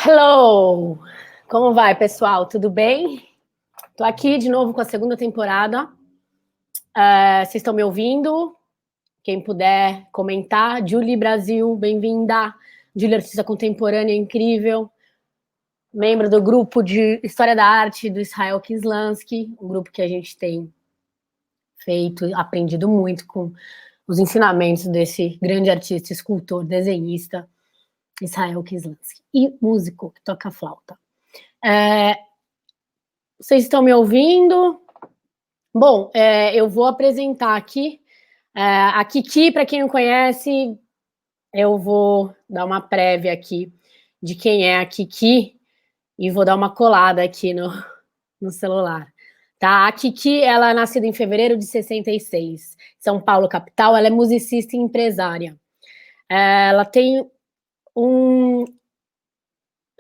Hello! Como vai, pessoal? Tudo bem? Tô aqui de novo com a segunda temporada. Vocês estão me ouvindo? Quem puder comentar. Julie Brasil, bem-vinda. Julie, artista contemporânea incrível. Membro do grupo de História da Arte do Israel Kislansky, um grupo que a gente tem feito, aprendido muito com os ensinamentos desse grande artista, escultor, desenhista, Israel Kislansky. E músico, que toca flauta. Vocês estão me ouvindo? Bom, eu vou apresentar aqui a Kiki, para quem não conhece, eu vou dar uma prévia aqui de quem é a Kiki e vou dar uma colada aqui no celular. Tá? A Kiki, ela é nascida em fevereiro de 66, São Paulo, capital. Ela é musicista e empresária. Ela tem um...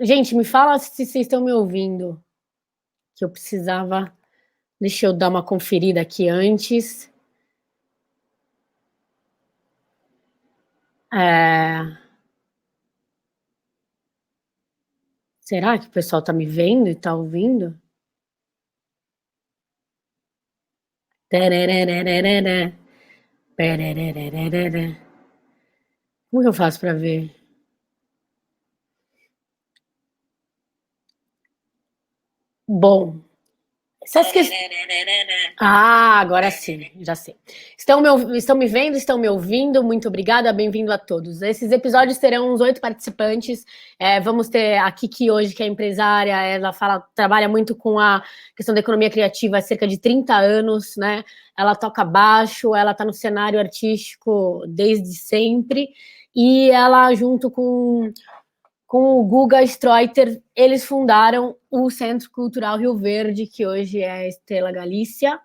Gente, me fala se vocês estão me ouvindo, que eu precisava... Deixa eu dar uma conferida aqui antes. Será que o pessoal está me vendo e está ouvindo? Como que eu faço para ver? Bom, essas questões... agora sim, já sei. Estão me vendo, estão me ouvindo? Muito obrigada, bem-vindo a todos. Esses episódios terão uns 8 participantes. Vamos ter a Kiki hoje, que é empresária, ela trabalha muito com a questão da economia criativa há cerca de 30 anos, né? Ela toca baixo, ela está no cenário artístico desde sempre, e ela, junto com o Guga Streuter, eles fundaram o Centro Cultural Rio Verde, que hoje é a Estrela Galícia,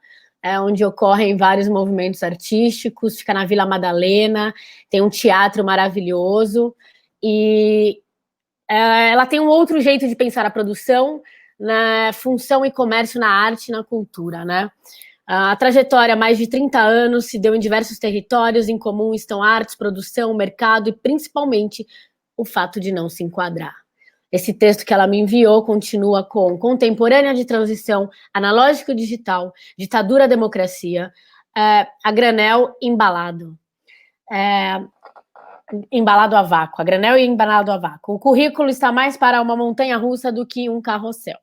onde ocorrem vários movimentos artísticos, fica na Vila Madalena, tem um teatro maravilhoso, e ela tem um outro jeito de pensar a produção, na função e comércio na arte e na cultura, né? A trajetória, mais de 30 anos, se deu em diversos territórios. Em comum estão artes, produção, mercado e, principalmente, o fato de não se enquadrar. Esse texto que ela me enviou continua com contemporânea de transição, analógico digital, ditadura democracia, a granel embalado. Embalado a vácuo, a granel e embalado a vácuo. O currículo está mais para uma montanha-russa do que um carrossel.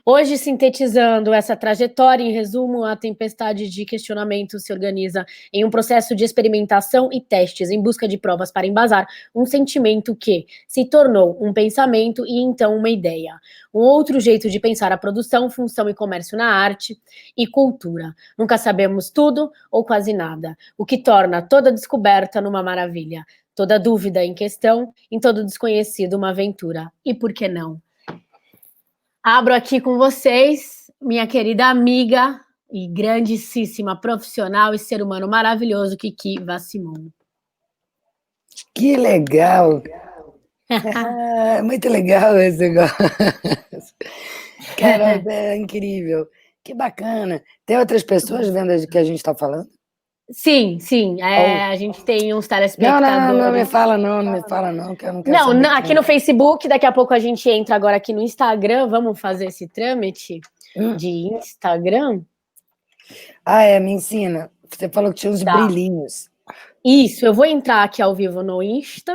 Hoje, sintetizando essa trajetória, em resumo, a tempestade de questionamento se organiza em um processo de experimentação e testes em busca de provas para embasar um sentimento que se tornou um pensamento e então uma ideia. Um outro jeito de pensar a produção, função e comércio na arte e cultura. Nunca sabemos tudo ou quase nada, o que torna toda descoberta numa maravilha, toda dúvida em questão, em todo desconhecido uma aventura. E por que não? Abro aqui com vocês, minha querida amiga e grandíssima profissional e ser humano maravilhoso, Kiki Vassimon. Que legal! Muito legal esse negócio. Cara, é incrível. Que bacana. Tem outras pessoas vendo o que a gente está falando? Sim, a gente tem uns telespectadores. Não me fala não, que eu não quero saber. Não, aqui no Facebook, daqui a pouco a gente entra agora aqui no Instagram, vamos fazer esse trâmite de Instagram? Me ensina. Você falou que tinha uns brilhinhos. Isso, eu vou entrar aqui ao vivo no Insta,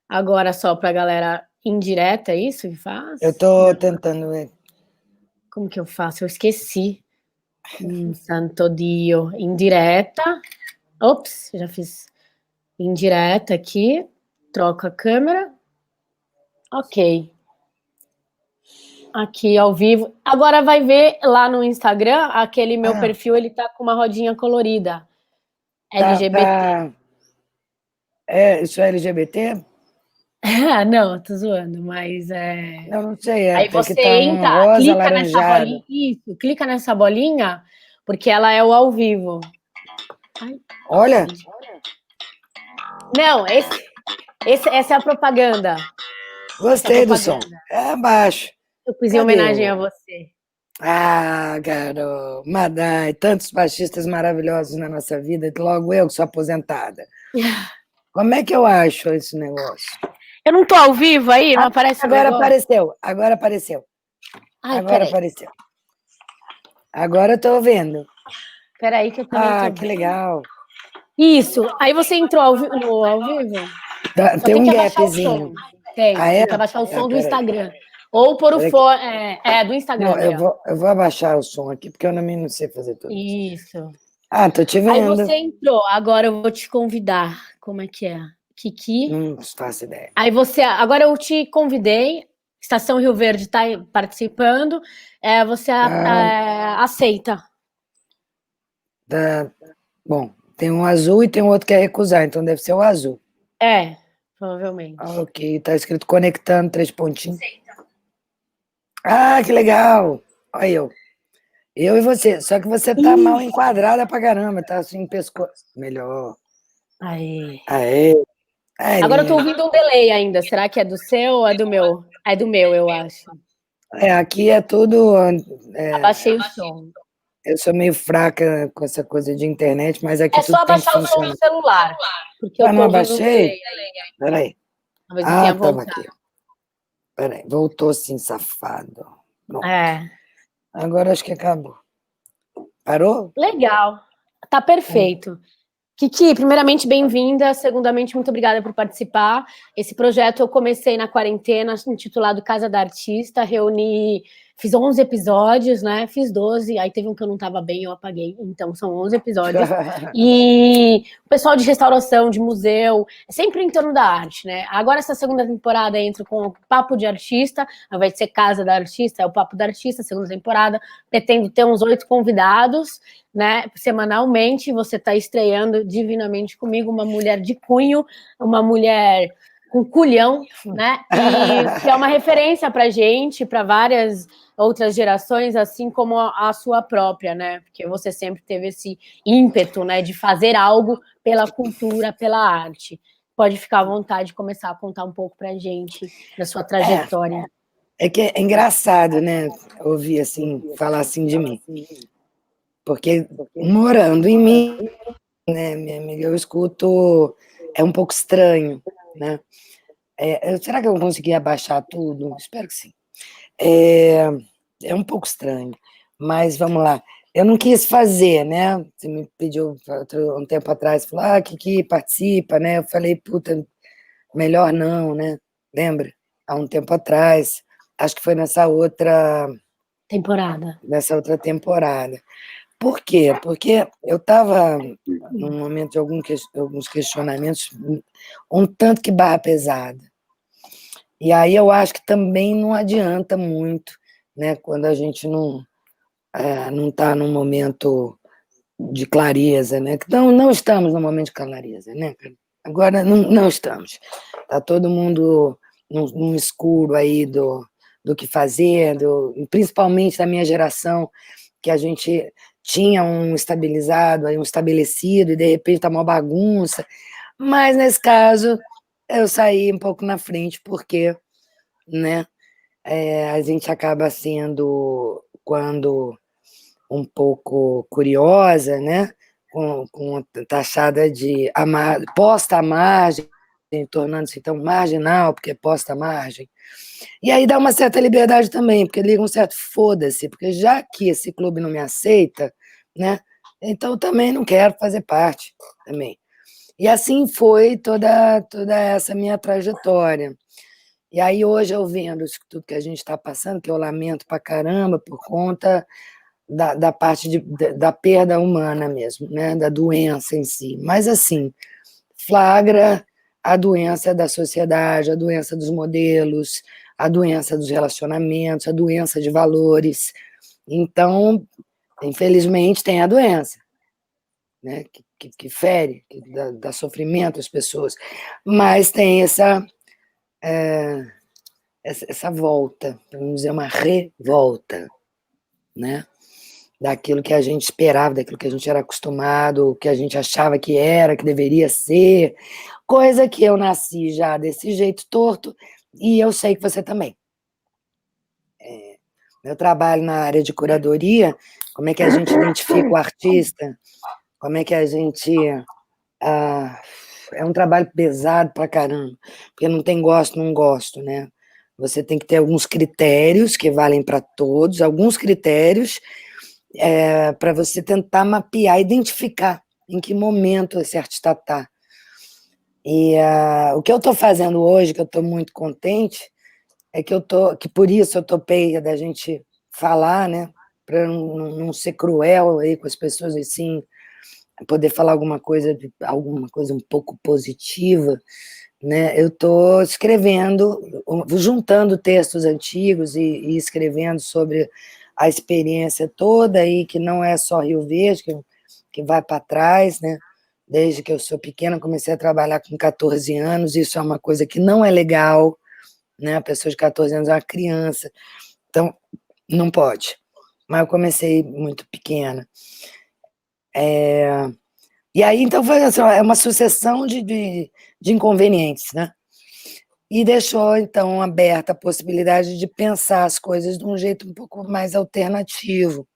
agora só para a galera indireta, é isso que faz? Eu tô tentando ver. Como que eu faço? Eu esqueci. Santo Dio, indireta. Ops, já fiz indireta aqui. Troca a câmera. Ok. Aqui ao vivo. Agora vai ver lá no Instagram, aquele meu perfil, ele tá com uma rodinha colorida. LGBT. Isso é LGBT? Não, tô zoando, mas Não sei. Aí você tá entra, rosa, clica laranjado. nessa bolinha. Isso, clica nessa bolinha, porque ela é o ao vivo. Ai. Olha! Não, essa é a propaganda. Gostei do som. É baixo. Eu fiz em homenagem a você. Garoto, Madai, tantos fascistas maravilhosos na nossa vida, logo eu que sou aposentada. Como é que eu acho esse negócio? Eu não tô ao vivo aí? Não aparece o Agora negócio? apareceu, agora apareceu. Ai, Agora peraí. apareceu. Agora eu tô vendo. Peraí que eu também tô Que vendo. legal. Isso. Aí você entrou no ao vivo? Só Tem tem um que abaixar o som. gapzinho. Tem. É? Tem que abaixar o som do Peraí. Instagram. Ou pôr o Peraí que... fone. Do Não, Instagram aí, ó. eu vou abaixar o som aqui, porque eu não sei fazer tudo isso. Isso. Tô te Aí vendo. você entrou. Agora eu vou te convidar. Como é que é? Kiki. Não faço ideia. Aí você. Agora eu te convidei. Estação Rio Verde está participando. Você Ah, aceita. Bom, tem um azul e tem um outro que é recusar, então deve ser o azul. Provavelmente. Ok, tá escrito conectando, 3 pontinhos. Que legal! Olha eu. Eu e você, só que você tá mal enquadrada pra caramba, tá assim, pescoço. Melhor. Aí. Aê, Agora eu tô Aileen. ouvindo um delay ainda. Será que é do seu ou é do meu? É do meu, eu acho. Aqui é tudo. Abaixei o som. Eu sou meio fraca com essa coisa de internet, mas aqui É só tudo tem que abaixar o som do funcionar. celular. Porque eu Não tô ouvindo um abaixei? delay aí. Peraí. Talvez eu tenha Tava voltado. aqui. Peraí, voltou sim, safado. Pronto. É. Agora acho que acabou. Parou? Legal. Tá perfeito. Kiki, primeiramente, bem-vinda. Segundamente, muito obrigada por participar. Esse projeto eu comecei na quarentena, intitulado Casa da Artista. Fiz 11 episódios, né? Fiz 12, aí teve um que eu não estava bem, eu apaguei. Então, são 11 episódios. E o pessoal de restauração, de museu, é sempre em torno da arte, né? Agora, essa segunda temporada, entra com o Papo de Artista, ao invés de ser Casa da Artista, é o Papo da Artista, segunda temporada. Pretendo ter uns 8 convidados, né, semanalmente. Você está estreando divinamente comigo, uma mulher de cunho, uma mulher com culhão, né, e que é uma referência para gente, para várias outras gerações, assim como a sua própria, né, porque você sempre teve esse ímpeto, né, de fazer algo pela cultura, pela arte. Pode ficar à vontade de começar a contar um pouco para a gente da sua trajetória. É que é engraçado, né, ouvir assim, falar assim de mim. Porque morando em mim, né, minha amiga, eu escuto, é um pouco estranho, né? Será que eu vou conseguir abaixar tudo? Espero que sim. É um pouco estranho, mas vamos lá. Eu não quis fazer, né? Você me pediu um tempo atrás, falou, que participa, né? Eu falei, puta, melhor não, né? Lembra? Há um tempo atrás, acho que foi nessa outra temporada. Por quê? Porque eu estava num momento de alguns questionamentos um tanto que barra pesada. E aí eu acho que também não adianta muito, né, quando a gente não está num momento de clareza, né? Não estamos num momento de clareza, né? Agora não estamos. Está todo mundo num escuro aí do que fazer, principalmente da minha geração, que a gente tinha um estabilizado, um estabelecido, e de repente está uma bagunça. Mas nesse caso, eu saí um pouco na frente, porque, né, a gente acaba sendo, quando um pouco curiosa, né, com taxada de posta à margem, tornando-se então marginal, porque é posta à margem. E aí dá uma certa liberdade também, porque liga um certo foda-se, porque já que esse clube não me aceita, né, então eu também não quero fazer parte também. E assim foi toda essa minha trajetória. E aí hoje eu vendo isso tudo que a gente está passando, que eu lamento pra caramba por conta da parte da perda humana mesmo, né, da doença em si. Mas assim, flagra a doença da sociedade, a doença dos modelos, a doença dos relacionamentos, a doença de valores. Então, infelizmente, tem a doença, né, que fere, que dá sofrimento às pessoas, mas tem essa volta, vamos dizer, uma revolta, né, daquilo que a gente esperava, daquilo que a gente era acostumado, que a gente achava que era, que deveria ser, coisa que eu nasci já desse jeito torto, e eu sei que você também. Meu trabalho na área de curadoria, como é que a gente identifica o artista, como é que a gente é um trabalho pesado pra caramba, porque não tem gosto, não gosto, né? Você tem que ter alguns critérios que valem para todos, alguns critérios para você tentar mapear, identificar em que momento esse artista está. E o que eu estou fazendo hoje, que eu estou muito contente, é que por isso eu topei da gente falar, né? Para não ser cruel aí com as pessoas, assim, poder falar alguma coisa um pouco positiva, né? Eu estou escrevendo, juntando textos antigos e escrevendo sobre a experiência toda aí, que não é só Rio Verde, que vai para trás, né? Desde que eu sou pequena, comecei a trabalhar com 14 anos, isso é uma coisa que não é legal, né? A pessoa de 14 anos é uma criança, então não pode. Mas eu comecei muito pequena. E aí, então, foi assim, é uma sucessão de inconvenientes, né? E deixou, então, aberta a possibilidade de pensar as coisas de um jeito um pouco mais alternativo,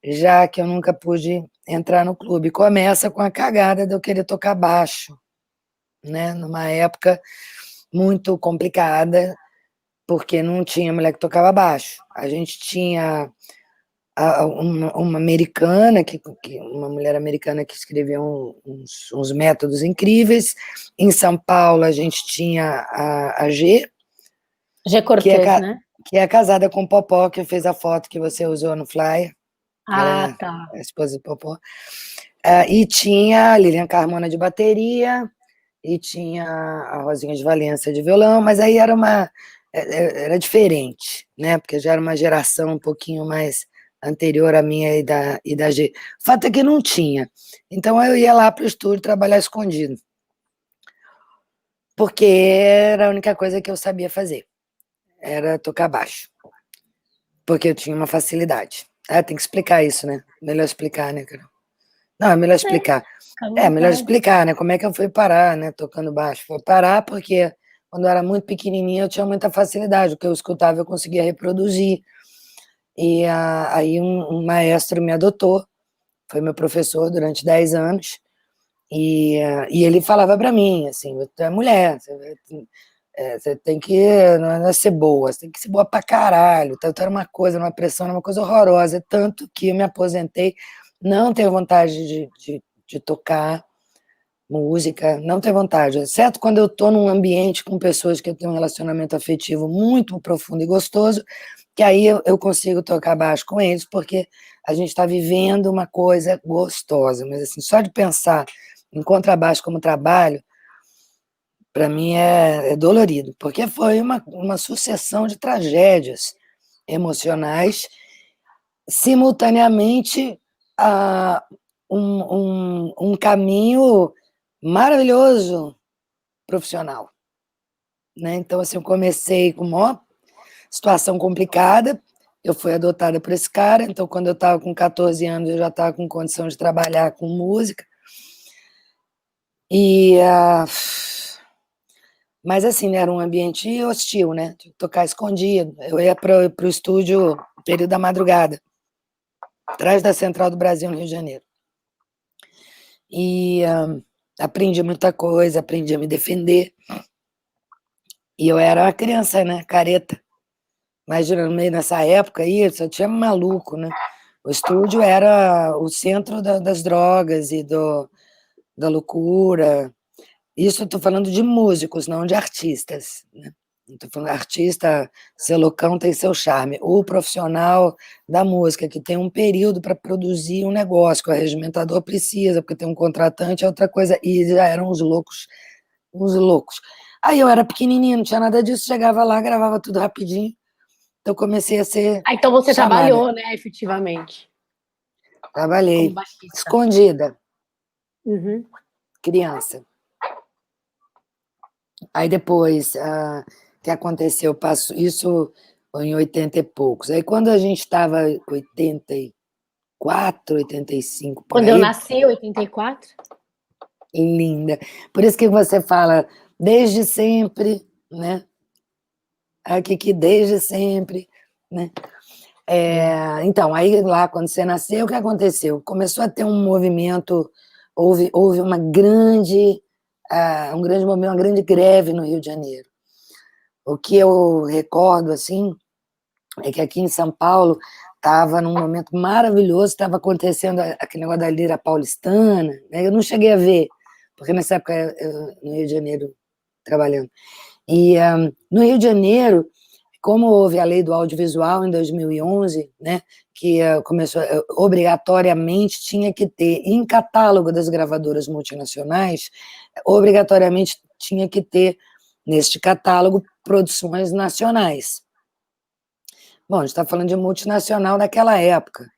já que eu nunca pude entrar no clube. Começa com a cagada de eu querer tocar baixo, né? Numa época muito complicada, porque não tinha mulher que tocava baixo. A gente tinha uma americana, uma mulher americana que escreveu uns métodos incríveis. Em São Paulo, a gente tinha a G, Cortez, né? que é casada com o Popó, que fez a foto que você usou no flyer. Ela Tá. é a esposa do Popó. E tinha a Lilian Carmona de bateria, e tinha a Rosinha de Valença de violão, mas aí era diferente, né? Porque já era uma geração um pouquinho mais anterior à minha e da G. O fato é que não tinha. Então eu ia lá para o estúdio trabalhar escondido, porque era a única coisa que eu sabia fazer, era tocar baixo, porque eu tinha uma facilidade. Tem que explicar isso, né? Melhor explicar, né, Carol? Não, é melhor explicar. Melhor explicar, né? Como é que eu fui parar, né? Tocando baixo. Fui parar porque quando eu era muito pequenininha eu tinha muita facilidade. O que eu escutava eu conseguia reproduzir. E aí um maestro me adotou, foi meu professor durante 10 anos. E ele falava para mim, assim, tu é mulher, você tem que não é ser boa, você tem que ser boa pra caralho. Tanto era uma coisa, uma pressão, era uma coisa horrorosa. Tanto que eu me aposentei, não tenho vontade de tocar música, não tenho vontade, exceto quando eu estou num ambiente com pessoas que eu tenho um relacionamento afetivo muito profundo e gostoso, que aí eu consigo tocar baixo com eles, porque a gente está vivendo uma coisa gostosa. Mas assim, só de pensar em contrabaixo como trabalho, para mim é dolorido, porque foi uma sucessão de tragédias emocionais, simultaneamente a um caminho maravilhoso profissional, né? Então, assim, eu comecei com uma situação complicada, eu fui adotada por esse cara, então quando eu estava com 14 anos eu já estava com condição de trabalhar com música, mas assim, era um ambiente hostil, né? Tinha que tocar escondido, eu ia para o estúdio no período da madrugada, atrás da Central do Brasil, no Rio de Janeiro, e aprendi muita coisa, aprendi a me defender, e eu era uma criança, né, careta. Imagina, no meio nessa época aí, só tinha maluco, né? O estúdio era o centro das drogas e da loucura. Isso eu estou falando de músicos, não de artistas, né? Estou falando artista, ser loucão tem seu charme. O profissional da música, que tem um período para produzir um negócio, que o arregimentador precisa, porque tem um contratante, é outra coisa. E já eram os loucos, uns loucos. Aí eu era pequenininha, não tinha nada disso, chegava lá, gravava tudo rapidinho. Então comecei a ser Então você chamada. trabalhou, né, efetivamente. Trabalhei, Como baixista. escondida, Uhum. criança. Aí depois, que aconteceu, passou, isso em 80 e poucos. Aí quando a gente estava 84, 85, por Quando eu aí, nasci, 84. linda. Por isso que você fala, desde sempre, né? Aqui que desde sempre, né? Então, aí lá, quando você nasceu, o que aconteceu? Começou a ter um movimento, houve uma grande um grande momento, uma grande greve no Rio de Janeiro. O que eu recordo, assim, é que aqui em São Paulo estava num momento maravilhoso, estava acontecendo aquele negócio da lira paulistana, né? Eu não cheguei a ver, porque nessa época eu no Rio de Janeiro trabalhando. E no Rio de Janeiro, como houve a lei do audiovisual em 2011, né, que começou, obrigatoriamente tinha que ter, em catálogo das gravadoras multinacionais, obrigatoriamente tinha que ter, neste catálogo, produções nacionais. Bom, a gente está falando de multinacional naquela época,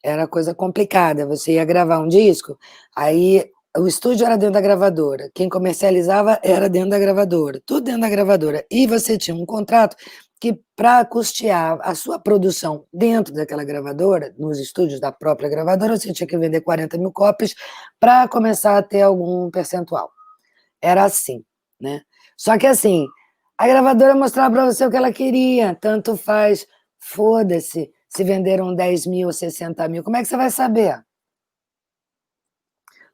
era coisa complicada, você ia gravar um disco, aí o estúdio era dentro da gravadora, quem comercializava era dentro da gravadora, tudo dentro da gravadora, e você tinha um contrato que, para custear a sua produção dentro daquela gravadora, nos estúdios da própria gravadora, você tinha que vender 40 mil cópias para começar a ter algum percentual. Era assim, né? Só que assim, a gravadora mostrava para você o que ela queria, tanto faz, foda-se, se venderam 10 mil ou 60 mil, como é que você vai saber?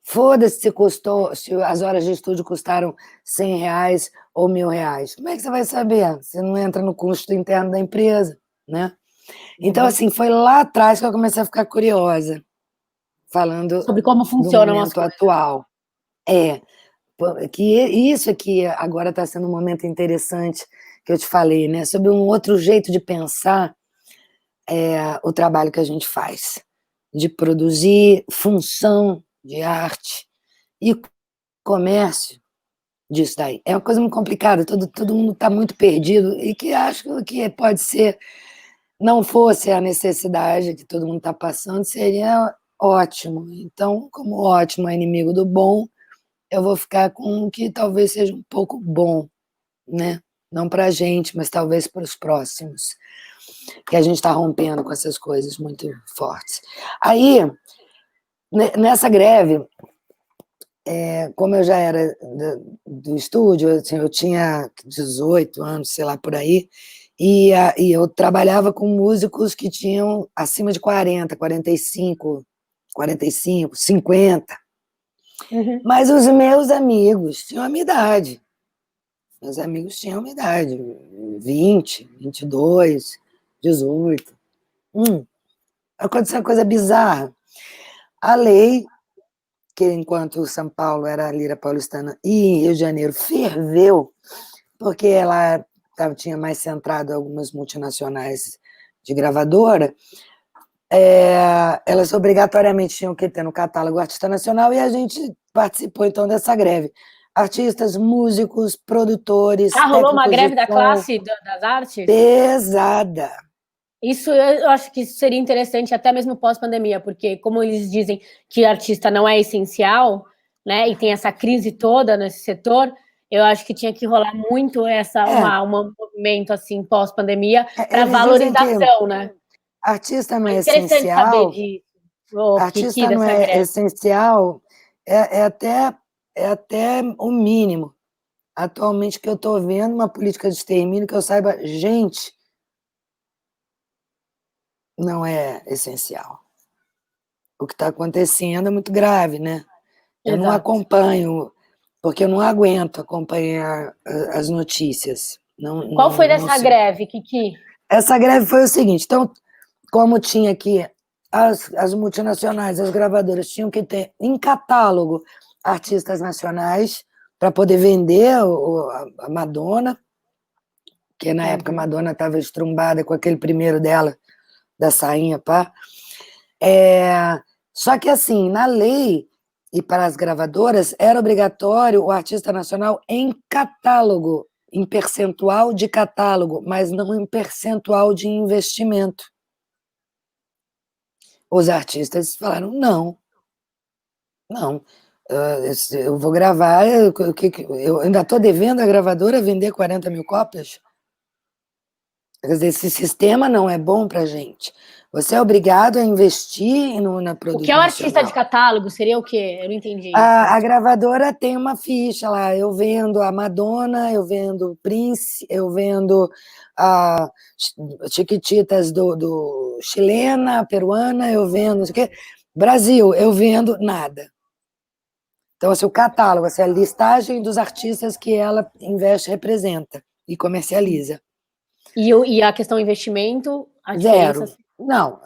Foda-se se custou, se as horas de estúdio custaram R$ 100 ou R$ 1.000. Como é que você vai saber? Você não entra no custo interno da empresa, né? Então, assim, foi lá atrás que eu comecei a ficar curiosa, falando Sobre como do funcionam as momento coisas. atual. Que isso aqui agora está sendo um momento interessante que eu te falei, né? Sobre um outro jeito de pensar o trabalho que a gente faz, de produzir função de arte e comércio disso daí. É uma coisa muito complicada, todo mundo está muito perdido e que acho que pode ser, não fosse a necessidade que todo mundo está passando, seria ótimo. Então, como ótimo é inimigo do bom, eu vou ficar com o que talvez seja um pouco bom, né? Não para a gente, mas talvez para os próximos, que a gente está rompendo com essas coisas muito fortes. Aí, nessa greve, como eu já era do estúdio, assim, eu tinha 18 anos, sei lá, por aí, e eu trabalhava com músicos que tinham acima de 40, 45, 50. Uhum. Mas os meus amigos tinham a minha idade. Meus amigos tinham uma idade, 20, 22, 18. Aconteceu uma coisa bizarra. A lei, que enquanto São Paulo era a lira paulistana e em Rio de Janeiro ferveu, porque ela tinha mais centrado algumas multinacionais de gravadora, elas obrigatoriamente tinham que ter no catálogo artista nacional e a gente participou então dessa greve. Artistas, músicos, produtores, Rolou uma técnicos de greve da som, classe das artes? pesada. Isso eu acho que isso seria interessante até mesmo pós-pandemia, porque como eles dizem que artista não é essencial, né, e tem essa crise toda nesse setor, eu acho que tinha que rolar muito um movimento assim pós-pandemia para Eles dizem que valorização, né? artista não É é interessante saber essencial, disso, o Kiki, artista não dessa é greve. essencial, é até o mínimo. Atualmente que eu estou vendo uma política de extermínio que eu saiba, gente, não é essencial. O que está acontecendo é muito grave, né? Eu não Exato. acompanho, porque eu não aguento acompanhar as notícias. Não, Qual não, foi não dessa sei. greve, Kiki? Essa greve foi o seguinte, então, como tinha aqui, as multinacionais, as gravadoras tinham que ter em catálogo artistas nacionais para poder vender a Madonna, que na época a Madonna estava estrumbada com aquele primeiro dela, da sainha, pá. Só que assim, na lei e para as gravadoras, era obrigatório o artista nacional em catálogo, em percentual de catálogo, mas não em percentual de investimento. Os artistas falaram, não, não, eu vou gravar, eu ainda estou devendo à gravadora vender 40 mil cópias? Quer dizer, esse sistema não é bom para a gente. Você é obrigado a investir na O que produção é o artista de nacional. catálogo? Seria o quê? Eu não entendi isso. A gravadora tem uma ficha lá, eu vendo a Madonna, eu vendo o Prince, eu vendo a Chiquititas do chilena, peruana, eu vendo, não sei o quê. Brasil, eu vendo nada. Então, assim, o catálogo, assim, a listagem dos artistas que ela investe, representa e comercializa. E a questão investimento, a diferença... Zero. Não,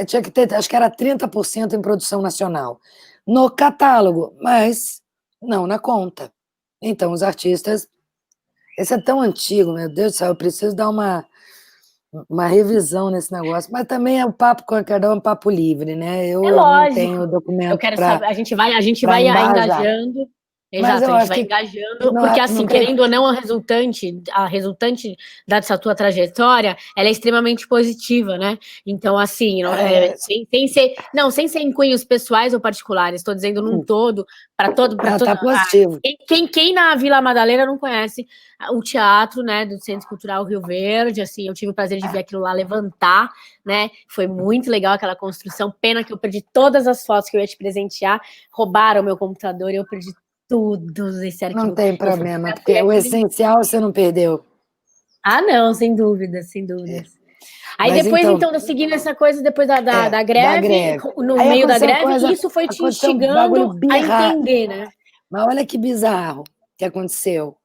tinha que ter, acho que era 30% em produção nacional. No catálogo, mas não na conta. Então, os artistas... Esse é tão antigo, meu Deus do céu, eu preciso dar uma revisão nesse negócio. Mas também é um papo com cada um, papo livre, né? É Eu não lógico. tenho Eu documento quero saber, a gente para vai embasar. engajando. Mas Exato, eu a gente acho vai que engajando, não, porque não assim, creio. querendo ou não, a resultante dessa tua trajetória, ela é extremamente positiva, né? Então, assim, sem ser em cunhos pessoais ou particulares, estou dizendo num todo, para Não, todo. tá positivo. Quem na Vila Madalena não conhece o teatro, né, do Centro Cultural Rio Verde, assim, eu tive o prazer de ver aquilo lá levantar, né? Foi muito legal aquela construção. Pena que eu perdi todas as fotos que eu ia te presentear, roubaram o meu computador e eu perdi tudo esse Não arquivo. tem Eu problema, fotografei porque o aquele. essencial você não perdeu. Ah, não, sem dúvidas, sem dúvidas. Aí Mas depois, então, então, seguindo essa coisa, depois da da greve, greve. no Aí meio da aconteceu uma greve, coisa, isso foi te aconteceu um bagulho instigando a birra. entender, né? Mas olha que bizarro que aconteceu.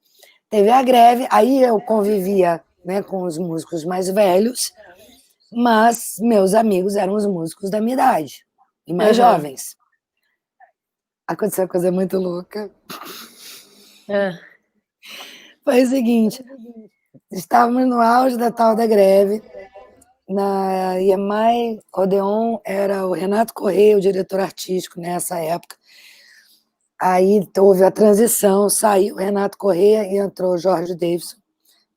Teve a greve, aí eu convivia, né, com os músicos mais velhos, mas meus amigos eram os músicos da minha idade e mais Uhum. jovens. Aconteceu uma coisa muito louca. Foi o seguinte, estávamos no auge da tal da greve, na IEMAI Odeon era o Renato Correia, o diretor artístico nessa época. Aí houve a transição, saiu o Renato Correia e entrou o Jorge Davidson,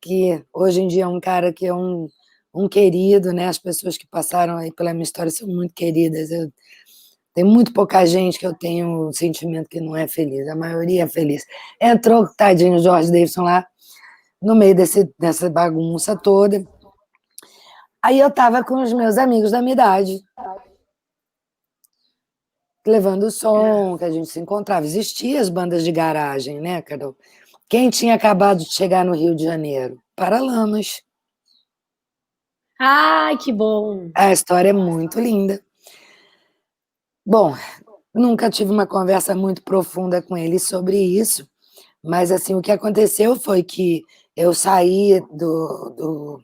que hoje em dia é um cara que é um querido, né? As pessoas que passaram aí pela minha história são muito queridas. Tem muito pouca gente que eu tenho um sentimento que não é feliz, a maioria é feliz. Entrou, tadinho, o Jorge Davidson lá, no meio dessa bagunça toda. Aí eu estava com os meus amigos da minha idade, levando o som, que a gente se encontrava. Existiam as bandas de garagem, né, Carol? Quem tinha acabado de chegar no Rio de Janeiro? Paralamas. Ai, que bom. A história é muito linda. Bom, nunca tive uma conversa muito profunda com ele sobre isso, mas assim, o que aconteceu foi que eu saí do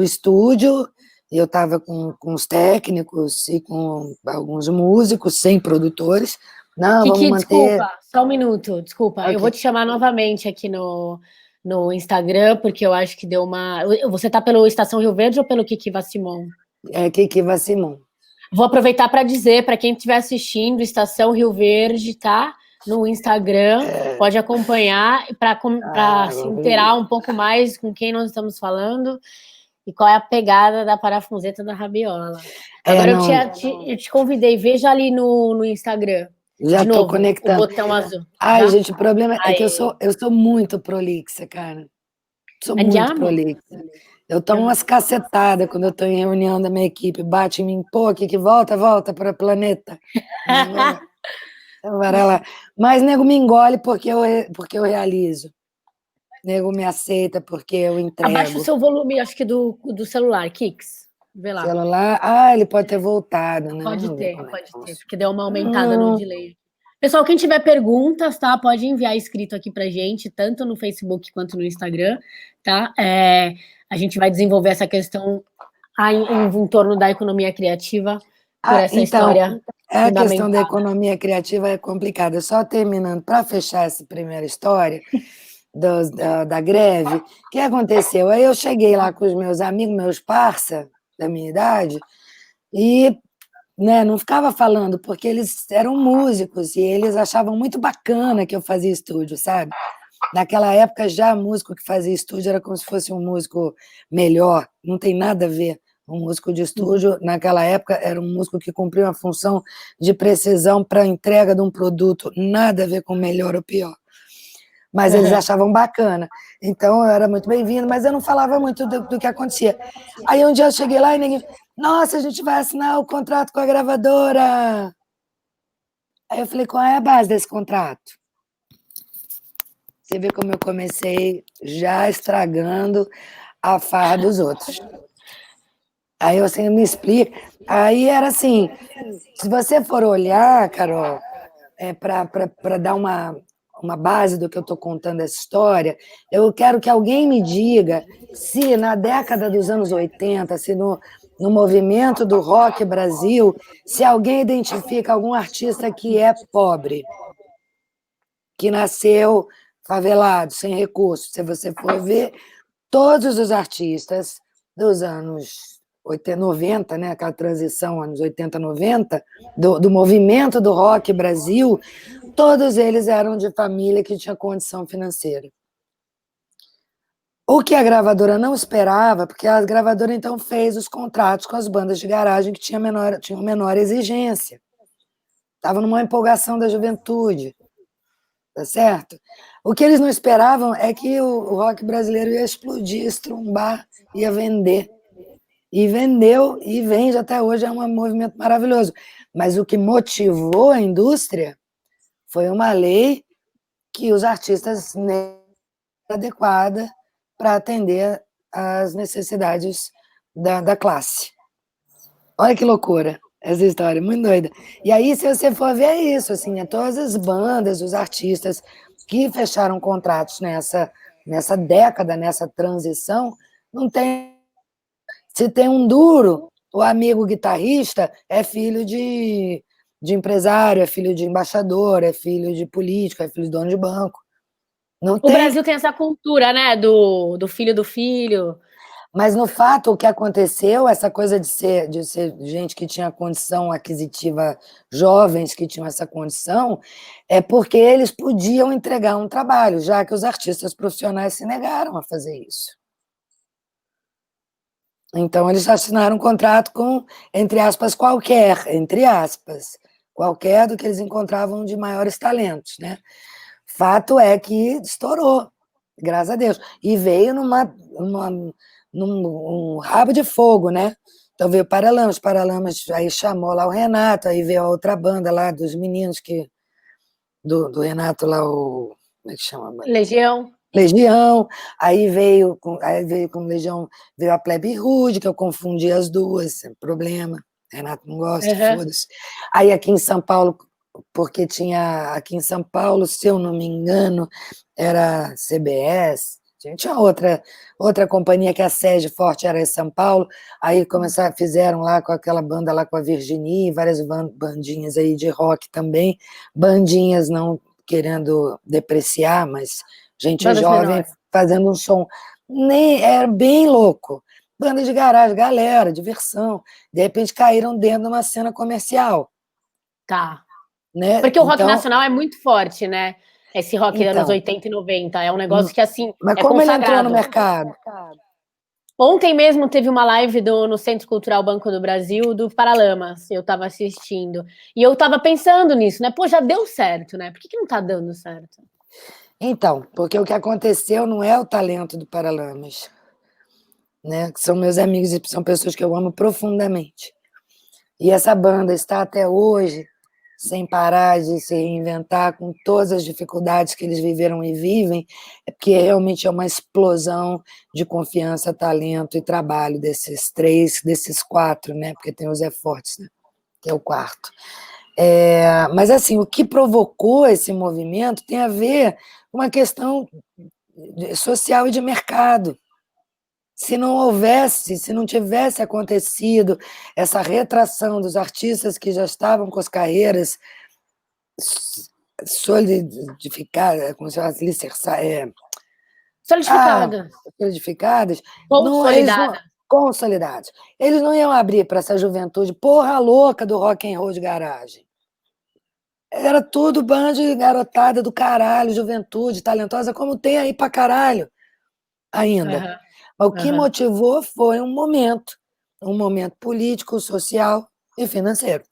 estúdio, e eu estava com os técnicos e com alguns músicos, sem produtores. Não, vamos Kiki, manter. desculpa, só um minuto, desculpa. Eu vou Ok. te chamar novamente aqui no Instagram, porque eu acho que deu uma. Você tá pelo Estação Rio Verde ou pelo Kiki Vassimon? É Kiki Vassimon. Vou aproveitar para dizer para quem estiver assistindo, Estação Rio Verde, tá? No Instagram, pode acompanhar para se inteirar um pouco mais com quem nós estamos falando e qual é a pegada da parafuseta da rabiola. Agora Não, eu te convidei, veja ali no Instagram, já de estou novo, o conectando. botão azul. Ai, Já? gente, o problema é que Aí. eu sou muito prolixa, cara. Sou muito Andiamo? prolixa. Eu tomo umas cacetadas quando eu estou em reunião da minha equipe, bate em mim, pô, que volta para o planeta. Bora lá. Mas nego me engole porque eu realizo. Nego me aceita porque eu Abaixa o entrego. seu volume, acho que do celular, Kix. Vê lá. Celular, ele pode ter voltado, né? Vamos ver como é que Pode ter, funciona. porque deu uma aumentada no Não, delay. Pessoal, quem tiver perguntas, tá? Pode enviar escrito aqui pra gente, tanto no Facebook quanto no Instagram, tá? A gente vai desenvolver essa questão em torno da economia criativa por essa então, história a questão da fundamental. economia criativa é complicada. Só terminando, para fechar essa primeira história da greve, o que aconteceu? Aí eu cheguei lá com os meus amigos, meus parça da minha idade, e né, não ficava falando, porque eles eram músicos e eles achavam muito bacana que eu fazia estúdio, sabe? Naquela época, já músico que fazia estúdio era como se fosse um músico melhor, não tem nada a ver. Um músico de estúdio, naquela época, era um músico que cumpria uma função de precisão para a entrega de um produto, nada a ver com melhor ou pior. Mas eles achavam bacana. Então, eu era muito bem-vindo, mas eu não falava muito do que acontecia. Aí, um dia eu cheguei lá e ninguém... Nossa, a gente vai assinar o contrato com a gravadora. Aí eu falei, qual é a base desse contrato? Você vê como eu comecei já estragando a farra dos outros. Aí eu assim, me explica. Aí era assim, se você for olhar, Carol, para dar uma base do que eu estou contando essa história, eu quero que alguém me diga se na década dos anos 80, se no movimento do rock Brasil, se alguém identifica algum artista que é pobre, que nasceu favelado, sem recursos. Se você for ver, todos os artistas dos anos 80, 90, né, aquela transição, anos 80, 90, do movimento do rock Brasil, todos eles eram de família que tinha condição financeira. O que a gravadora não esperava, porque a gravadora então fez os contratos com as bandas de garagem que tinham menor exigência. Estava numa empolgação da juventude, tá certo? O que eles não esperavam é que o rock brasileiro ia explodir, estrumbar, ia vender. E vendeu, e vende até hoje, é um movimento maravilhoso. Mas o que motivou a indústria foi uma lei que os artistas não eram adequados para atender às necessidades da classe. Olha que loucura essa história, muito doida. E aí, se você for ver, é isso, assim, todas as bandas, os artistas que fecharam contratos nessa década, nessa transição, não tem... Se tem um duro, o amigo guitarrista é filho de empresário, é filho de embaixador, é filho de político, é filho de dono de banco. Não tem... O Brasil tem essa cultura, né, do filho do filho. Mas, no fato, o que aconteceu, essa coisa de ser gente que tinha condição aquisitiva, jovens que tinham essa condição, é porque eles podiam entregar um trabalho, já que os artistas profissionais se negaram a fazer isso. Então, eles assinaram um contrato com, entre aspas, qualquer do que eles encontravam de maiores talentos, né? Fato é que estourou, graças a Deus. E veio num rabo de fogo, né? Então veio Paralamas, aí chamou lá o Renato, aí veio a outra banda lá dos meninos do Renato lá, como é que chama? Legião, aí veio com Legião, veio a Plebe Rude, que eu confundi as duas, sem problema, Renato não gosta, foda-se. Aí aqui em São Paulo, porque tinha aqui em São Paulo, se eu não me engano, era CBS, tinha outra companhia que a sede forte era em São Paulo, aí fizeram lá com aquela banda lá com a Virginie, várias bandinhas aí de rock também, bandinhas não querendo depreciar, mas gente bandas jovem menores, fazendo um som, era bem louco, banda de garagem, galera, diversão, de repente caíram dentro de uma cena comercial. Tá. Né? Porque o rock nacional é muito forte, né? Esse rock dos anos 80 e 90, é um negócio que, assim, mas como consagrado. Ele entrou no mercado? Ontem mesmo teve uma live no Centro Cultural Banco do Brasil, do Paralamas, eu estava assistindo, e eu estava pensando nisso, né? Pô, já deu certo, né? Por que não está dando certo? Então, porque o que aconteceu não é o talento do Paralamas, né? Que são meus amigos e são pessoas que eu amo profundamente. E essa banda está até hoje sem parar de se reinventar, com todas as dificuldades que eles viveram e vivem, é porque realmente é uma explosão de confiança, talento e trabalho desses quatro, né? Porque tem o Zé Fortes, né? Que é o quarto. Mas, assim, o que provocou esse movimento tem a ver com uma questão social e de mercado. Se não tivesse acontecido essa retração dos artistas que já estavam com as carreiras solidificadas, como se chama, solidificadas, consolidadas. Eles não iam abrir para essa juventude porra louca do rock and roll de garagem. Era tudo bando de garotada do caralho, juventude talentosa, como tem aí pra caralho ainda. Uhum. Mas o que motivou foi um momento político, social e financeiro.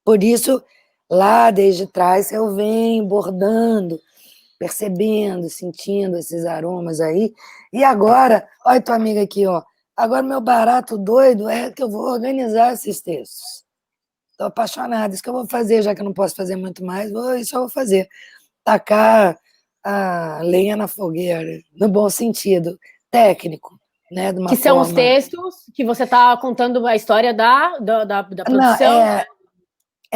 Por isso, lá desde trás, eu venho bordando, percebendo, sentindo esses aromas aí. E agora, olha tua amiga aqui, ó. Agora meu barato doido é que eu vou organizar esses textos. Estou apaixonada, isso que eu vou fazer, já que eu não posso fazer muito mais, isso eu vou fazer. Tacar a lenha na fogueira, no bom sentido, técnico, né? De uma que são forma... os textos que você está contando a história da produção?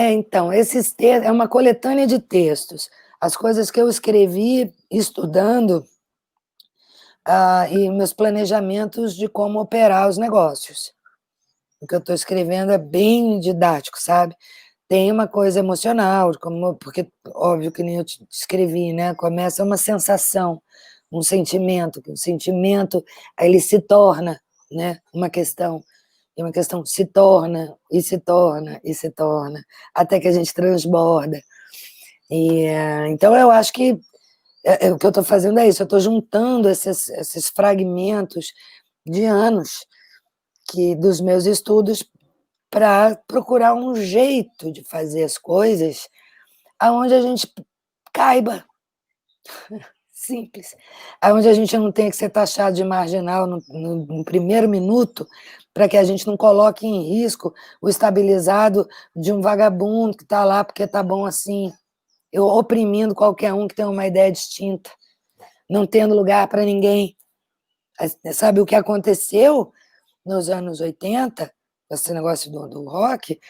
Então, esses textos é uma coletânea de textos. As coisas que eu escrevi estudando e meus planejamentos de como operar os negócios. O que eu estou escrevendo é bem didático, sabe? Tem uma coisa emocional, porque óbvio que nem eu te escrevi, né? Começa uma sensação, um sentimento, que o sentimento ele se torna, né? Uma questão, e uma questão se torna, e se torna, e se torna, até que a gente transborda. Então eu acho que o que eu estou fazendo é isso, eu estou juntando esses fragmentos de anos dos meus estudos para procurar um jeito de fazer as coisas aonde a gente caiba, simples, aonde a gente não tenha que ser taxado de marginal no primeiro minuto, para que a gente não coloque em risco o estabilizado de um vagabundo que está lá porque está bom assim, eu oprimindo qualquer um que tem uma ideia distinta, não tendo lugar para ninguém. Sabe o que aconteceu nos anos 80, esse negócio do rock,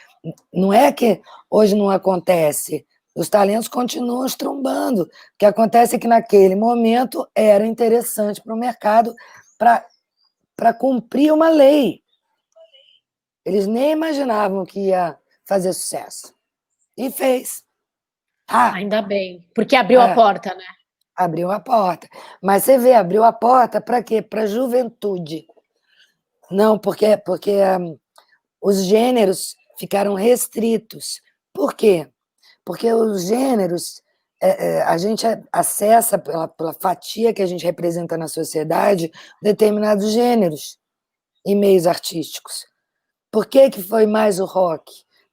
não é que hoje não acontece, os talentos continuam estrumbando. O que acontece é que naquele momento era interessante para o mercado para cumprir uma lei. Eles nem imaginavam que ia fazer sucesso. E fez. Ainda bem, porque abriu a porta, né? Abriu a porta. Mas você vê, abriu a porta para quê? Para a juventude. Não, porque os gêneros ficaram restritos. Por quê? Porque os gêneros, a gente acessa, pela fatia que a gente representa na sociedade, determinados gêneros e meios artísticos. Por que foi mais o rock?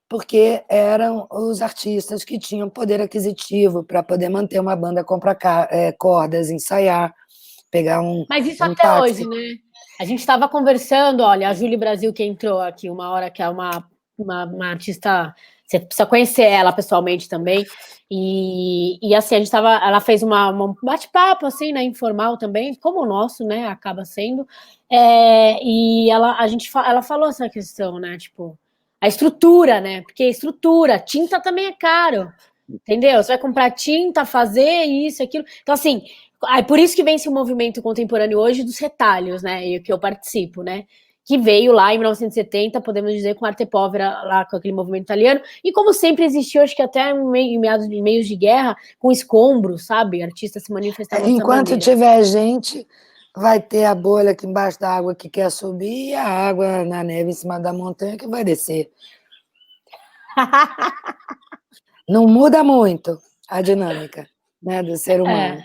Porque eram os artistas que tinham poder aquisitivo para poder manter uma banda, comprar cordas, ensaiar, pegar Mas isso um até táxi. hoje, né? A gente estava conversando, olha, a Júlia Brasil que entrou aqui uma hora, que é uma artista, você precisa conhecer ela pessoalmente também. E assim, ela fez um bate-papo, assim, né, informal também, como o nosso, né, acaba sendo. E ela falou essa questão, né, tipo, a estrutura, né, porque estrutura, tinta também é caro, entendeu? Você vai comprar tinta, fazer isso, aquilo. Então, assim, é por isso que vem esse movimento contemporâneo hoje dos retalhos, né? E que eu participo, né? Que veio lá em 1970, podemos dizer, com Arte Povera, lá com aquele movimento italiano. E como sempre existiu, acho que até em meios de guerra, com escombros, sabe? Artistas se manifestavam dessa Enquanto maneira. tiver gente, vai ter a bolha aqui embaixo da água que quer subir e a água na neve em cima da montanha que vai descer. Não muda muito a dinâmica, né, do ser humano.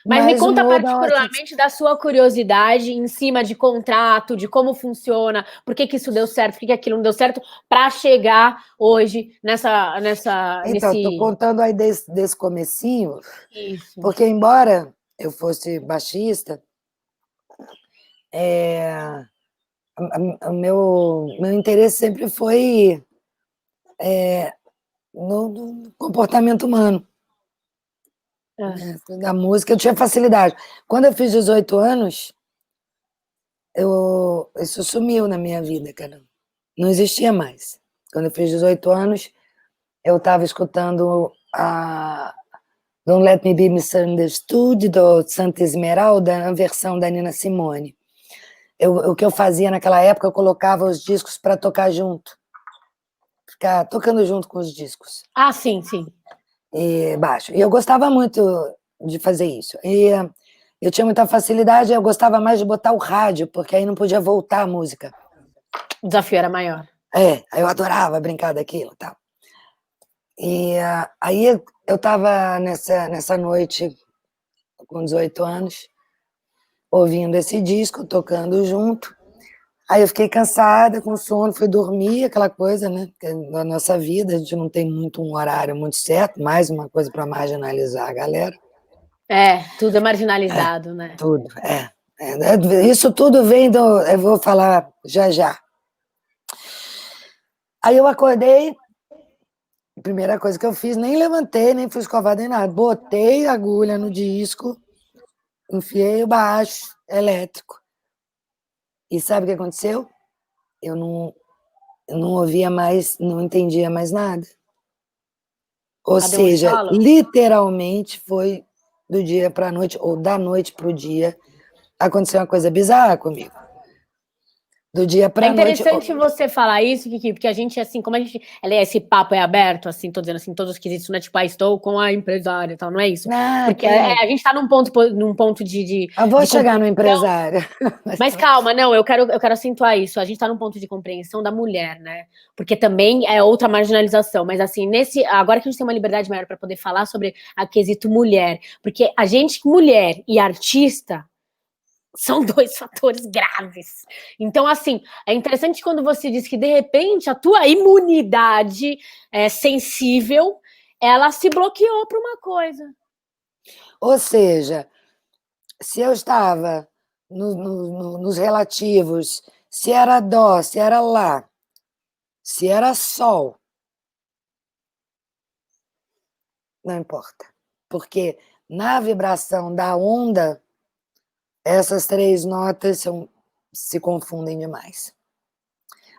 Mas me Mas conta mudam as... particularmente da sua curiosidade em cima de contrato, de como funciona, por que isso deu certo, por que aquilo não deu certo, para chegar hoje Então, estou nesse... contando aí desse comecinho, Isso. porque embora eu fosse baixista, o meu interesse sempre foi no comportamento humano. Da música, eu tinha facilidade. Quando eu fiz 18 anos, isso sumiu na minha vida, cara. Não existia mais. Quando eu fiz 18 anos, eu estava escutando a Don't Let Me Be Misunderstood, do Santa Esmeralda, a versão da Nina Simone. O que eu fazia naquela época, eu colocava os discos para tocar junto. Ficar tocando junto com os discos. Ah, sim, sim. E baixo. E eu gostava muito de fazer isso. E eu tinha muita facilidade, eu gostava mais de botar o rádio, porque aí não podia voltar a música. O desafio era maior. Eu adorava brincar daquilo, tal. E aí eu estava nessa noite, com 18 anos, ouvindo esse disco, tocando junto. Aí eu fiquei cansada, com sono, fui dormir, aquela coisa, né? Na nossa vida, a gente não tem muito um horário muito certo, mais uma coisa para marginalizar a galera. Tudo é marginalizado, né? Tudo, isso tudo vem do... Eu vou falar já já. Aí eu acordei, a primeira coisa que eu fiz, nem levantei, nem fui escovar, nem nada. Botei a agulha no disco, enfiei o baixo elétrico. E sabe o que aconteceu? Eu não ouvia mais, não entendia mais nada. Ou Cadê um seja, estalo? literalmente foi do dia para a noite, ou da noite para o dia, aconteceu uma coisa bizarra comigo. Do dia É para a noite. interessante você falar isso, Kiki, porque a gente, assim, como a gente. Esse papo é aberto, assim, tô dizendo assim, todos os quesitos, não é tipo, estou com a empresária e tal, não é isso. Ah, Porque a gente tá num ponto eu vou de chegar no compreensão. empresário. Mas calma, não, eu quero acentuar isso. A gente tá num ponto de compreensão da mulher, né? Porque também é outra marginalização. Mas assim, agora que a gente tem uma liberdade maior para poder falar sobre a quesito mulher, porque a gente, mulher e artista, são dois fatores graves. Então, assim, é interessante quando você diz que, de repente, a tua imunidade sensível, ela se bloqueou para uma coisa. Ou seja, se eu estava nos relativos, se era dó, se era lá, se era sol, não importa. Porque na vibração da onda, essas 3 notas se confundem demais.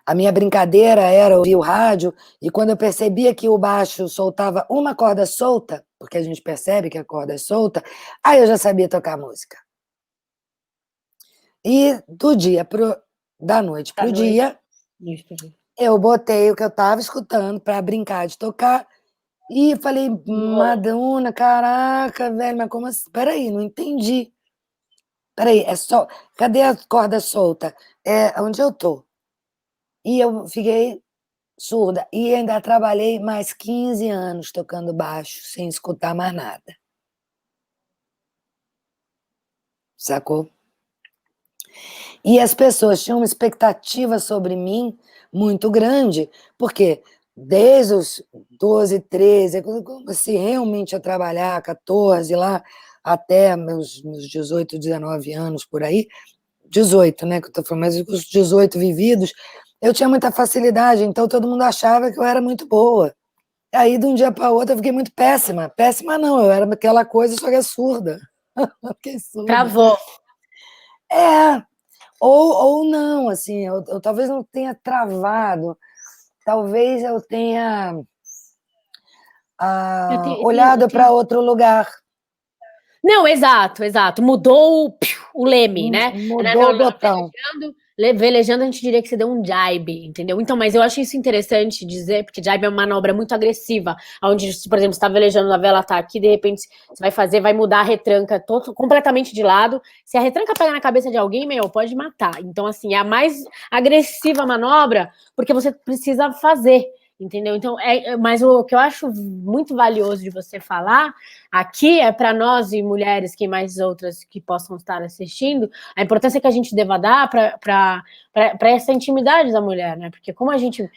A minha brincadeira era ouvir o rádio e quando eu percebia que o baixo soltava uma corda solta, porque a gente percebe que a corda é solta, aí eu já sabia tocar música. E da noite para o dia, eu botei o que eu estava escutando para brincar de tocar e falei, Madonna, caraca, velho, mas como assim? Peraí, não entendi. Peraí, cadê a corda solta? É onde eu tô? E eu fiquei surda. E ainda trabalhei mais 15 anos tocando baixo, sem escutar mais nada. Sacou? E as pessoas tinham uma expectativa sobre mim muito grande, porque desde os 12, 13, quando eu comecei realmente a trabalhar, 14 lá, até meus 18, 19 anos por aí, 18, né, que eu tô falando, mas os 18 vividos, eu tinha muita facilidade, então todo mundo achava que eu era muito boa. Aí, de um dia para outro, eu fiquei muito péssima. Péssima não, eu era aquela coisa, só que é surda. Eu fiquei surda. Travou. É, ou não, assim, eu talvez não tenha travado, talvez eu tenha olhado para outro lugar. Não, exato, exato. Mudou o leme, né? Mudou o botão. Velejando, a gente diria que você deu um jibe, entendeu? Então, mas eu acho isso interessante dizer, porque jibe é uma manobra muito agressiva, onde, por exemplo, você está velejando, a vela tá aqui, de repente você vai fazer, vai mudar a retranca completamente de lado. Se a retranca pegar na cabeça de alguém, meu, pode matar. Então, assim, é a mais agressiva manobra, porque você precisa fazer. Entendeu? Então, mas o que eu acho muito valioso de você falar aqui é para nós e mulheres, que mais outras que possam estar assistindo, a importância que a gente deva dar para essa intimidade da mulher, né? Porque como a gente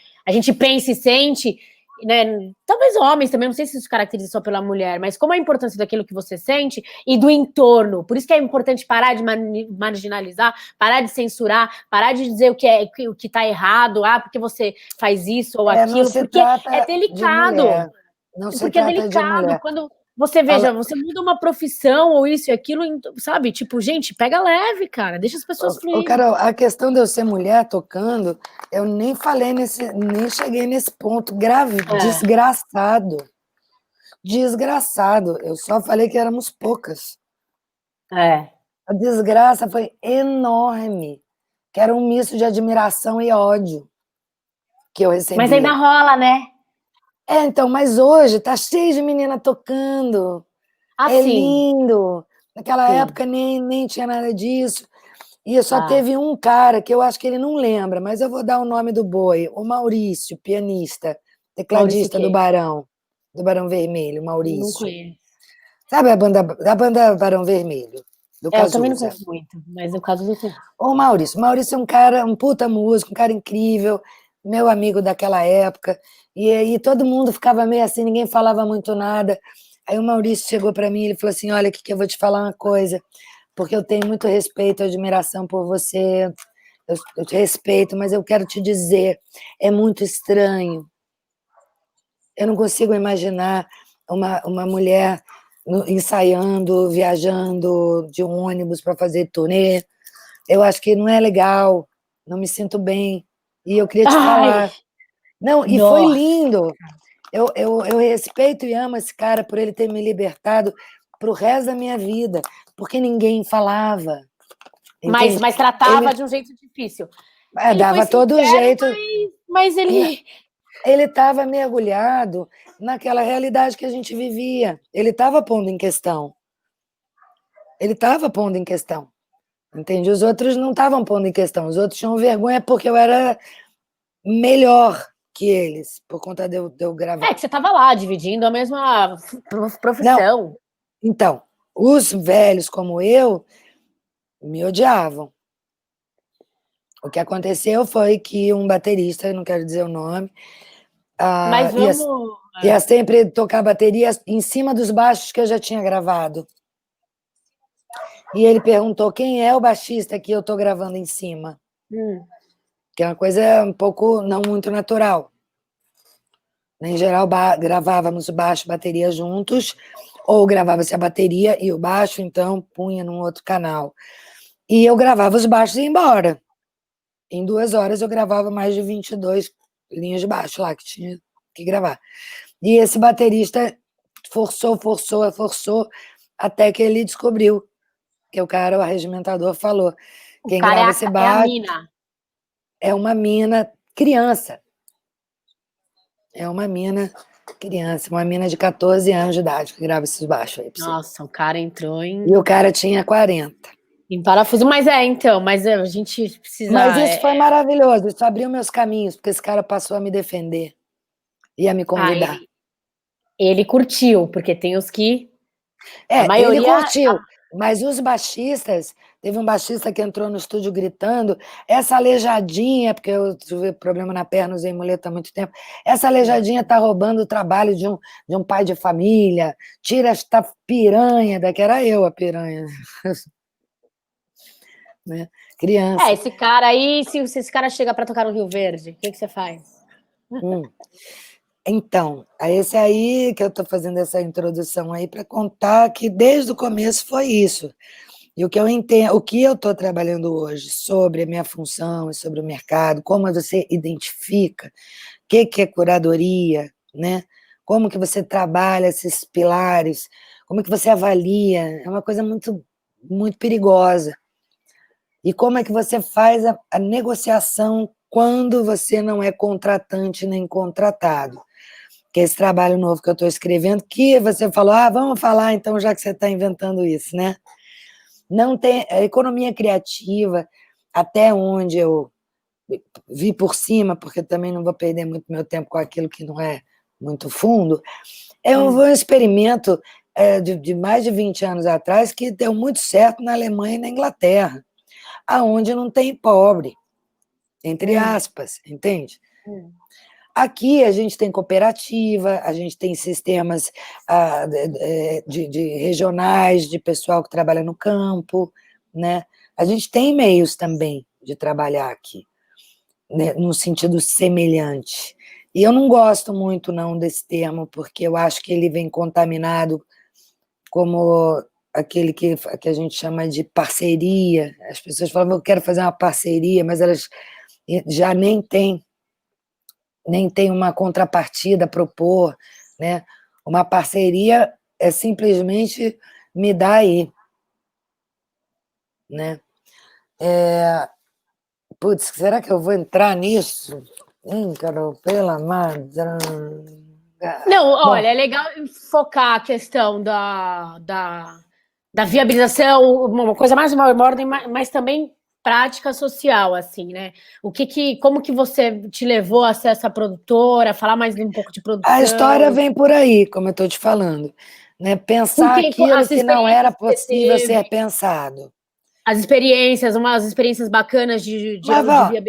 pensa e sente, né? Talvez homens também, não sei se isso caracteriza só pela mulher, mas como a importância daquilo que você sente e do entorno. Por isso que é importante parar de marginalizar, parar de censurar, parar de dizer o que tá errado, porque você faz isso ou Não aquilo, se porque é trata de delicado. mulher. Não se Porque é trata de delicado. mulher. Quando você você muda uma profissão ou isso e aquilo, sabe? Tipo, gente, pega leve, cara. Deixa as pessoas fluírem. Carol, a questão de eu ser mulher tocando, eu nem nem cheguei nesse ponto grave, desgraçado. Desgraçado. Eu só falei que éramos poucas. A desgraça foi enorme, que era um misto de admiração e ódio que eu recebia. Mas ainda rola, né? Então, mas hoje tá cheio de menina tocando. É lindo. Naquela época nem tinha nada disso. E só teve um cara que eu acho que ele não lembra, mas eu vou dar o nome do boi, o Maurício, pianista, tecladista do Barão Vermelho, Maurício. Não conheço. Sabe a banda Barão Vermelho? Do Eu também não Cazuza. conheço muito, mas no caso eu conheço. O Maurício. Maurício é um cara, um puta músico, um cara incrível, meu amigo daquela época. E aí todo mundo ficava meio assim, ninguém falava muito nada. Aí o Maurício chegou para mim e ele falou assim: Olha, que eu vou te falar uma coisa, porque eu tenho muito respeito e admiração por você. Eu te respeito, mas eu quero te dizer, é muito estranho. Eu não consigo imaginar uma mulher ensaiando, viajando de um ônibus para fazer turnê. Eu acho que não é legal, não me sinto bem. E eu queria te falar. Não, e foi lindo. Eu respeito e amo esse cara por ele ter me libertado para o resto da minha vida, porque ninguém falava. Entende? Mas tratava Ele de um jeito difícil. Ele foi dava todo sincero, jeito. mas ele. Ele estava mergulhado naquela realidade que a gente vivia. Ele estava pondo em questão. Ele estava pondo em questão. Entende? Os outros não estavam pondo em questão. Os outros tinham vergonha porque eu era melhor que eles, por conta de eu gravar. É que você estava lá, dividindo a mesma Não, profissão. então, os velhos como eu me odiavam. O que aconteceu foi que um baterista, não quero dizer o nome, Mas ia, vamos. ia sempre tocar bateria em cima dos baixos que eu já tinha gravado. E ele perguntou quem é o baixista que eu estou gravando em cima. Que é uma coisa um pouco não muito natural. Em geral, gravávamos o baixo e bateria juntos, ou gravava-se a bateria e o baixo, então punha num outro canal. E eu gravava os baixos e ia embora. Em 2 horas eu gravava mais de 22 linhas de baixo lá que tinha que gravar. E esse baterista forçou, até que ele descobriu que o cara, o arregimentador, falou: O quem cara grava esse é a baixo mina. é uma mina criança. É uma mina criança, uma mina de 14 anos de idade que grava esses baixos aí pra você. Nossa, o cara entrou E o cara tinha 40. em parafuso. Mas então, mas a gente precisa. Mas isso foi maravilhoso, isso abriu meus caminhos, porque esse cara passou a me defender e a me convidar. Ele curtiu, porque tem os que. A Ele maioria. curtiu, mas os baixistas, teve um baixista que entrou no estúdio gritando, essa aleijadinha, porque eu tive problema na perna, usei muleta há muito tempo, essa aleijadinha tá roubando o trabalho de um pai de família, tira esta piranha, daqui era eu a piranha. Né? Criança. Esse cara aí, se esse cara chega para tocar no Rio Verde, o que você faz? Então, é esse aí que eu estou fazendo essa introdução aí para contar que desde o começo foi isso. E o que eu entendo, o que eu estou trabalhando hoje sobre a minha função e sobre o mercado, como você identifica, o que é curadoria, né? Como que você trabalha esses pilares, como que você avalia, é uma coisa muito, muito perigosa. E como é que você faz a negociação quando você não é contratante nem contratado? Que é esse trabalho novo que eu estou escrevendo, que você falou, vamos falar então, já que você está inventando isso, né? Não tem a economia criativa, até onde eu vi por cima, porque também não vou perder muito meu tempo com aquilo que não é muito fundo, é um experimento de mais de 20 anos atrás que deu muito certo na Alemanha e na Inglaterra, aonde não tem pobre, entre aspas, entende? Aqui a gente tem cooperativa, a gente tem sistemas de regionais, de pessoal que trabalha no campo, né? A gente tem meios também de trabalhar aqui, né, no sentido semelhante. E eu não gosto muito não desse termo, porque eu acho que ele vem contaminado como aquele que a gente chama de parceria. As pessoas falam, eu quero fazer uma parceria, mas elas já nem têm uma contrapartida a propor, né? Uma parceria é simplesmente me dar aí, né? Putz, será que eu vou entrar nisso? Carol, pela madrugada. Não, Bom, olha, é legal focar a questão da viabilização, uma coisa mais uma ordem, mas também prática social, assim, né? Como que você te levou a ser essa produtora, falar mais um pouco de a história produção? vem por aí, como eu estou te falando, né? Com Pensar quem, com aquilo as que não era experiências que você possível ser teve, pensado. as experiências, umas experiências bacanas Mas, de ó,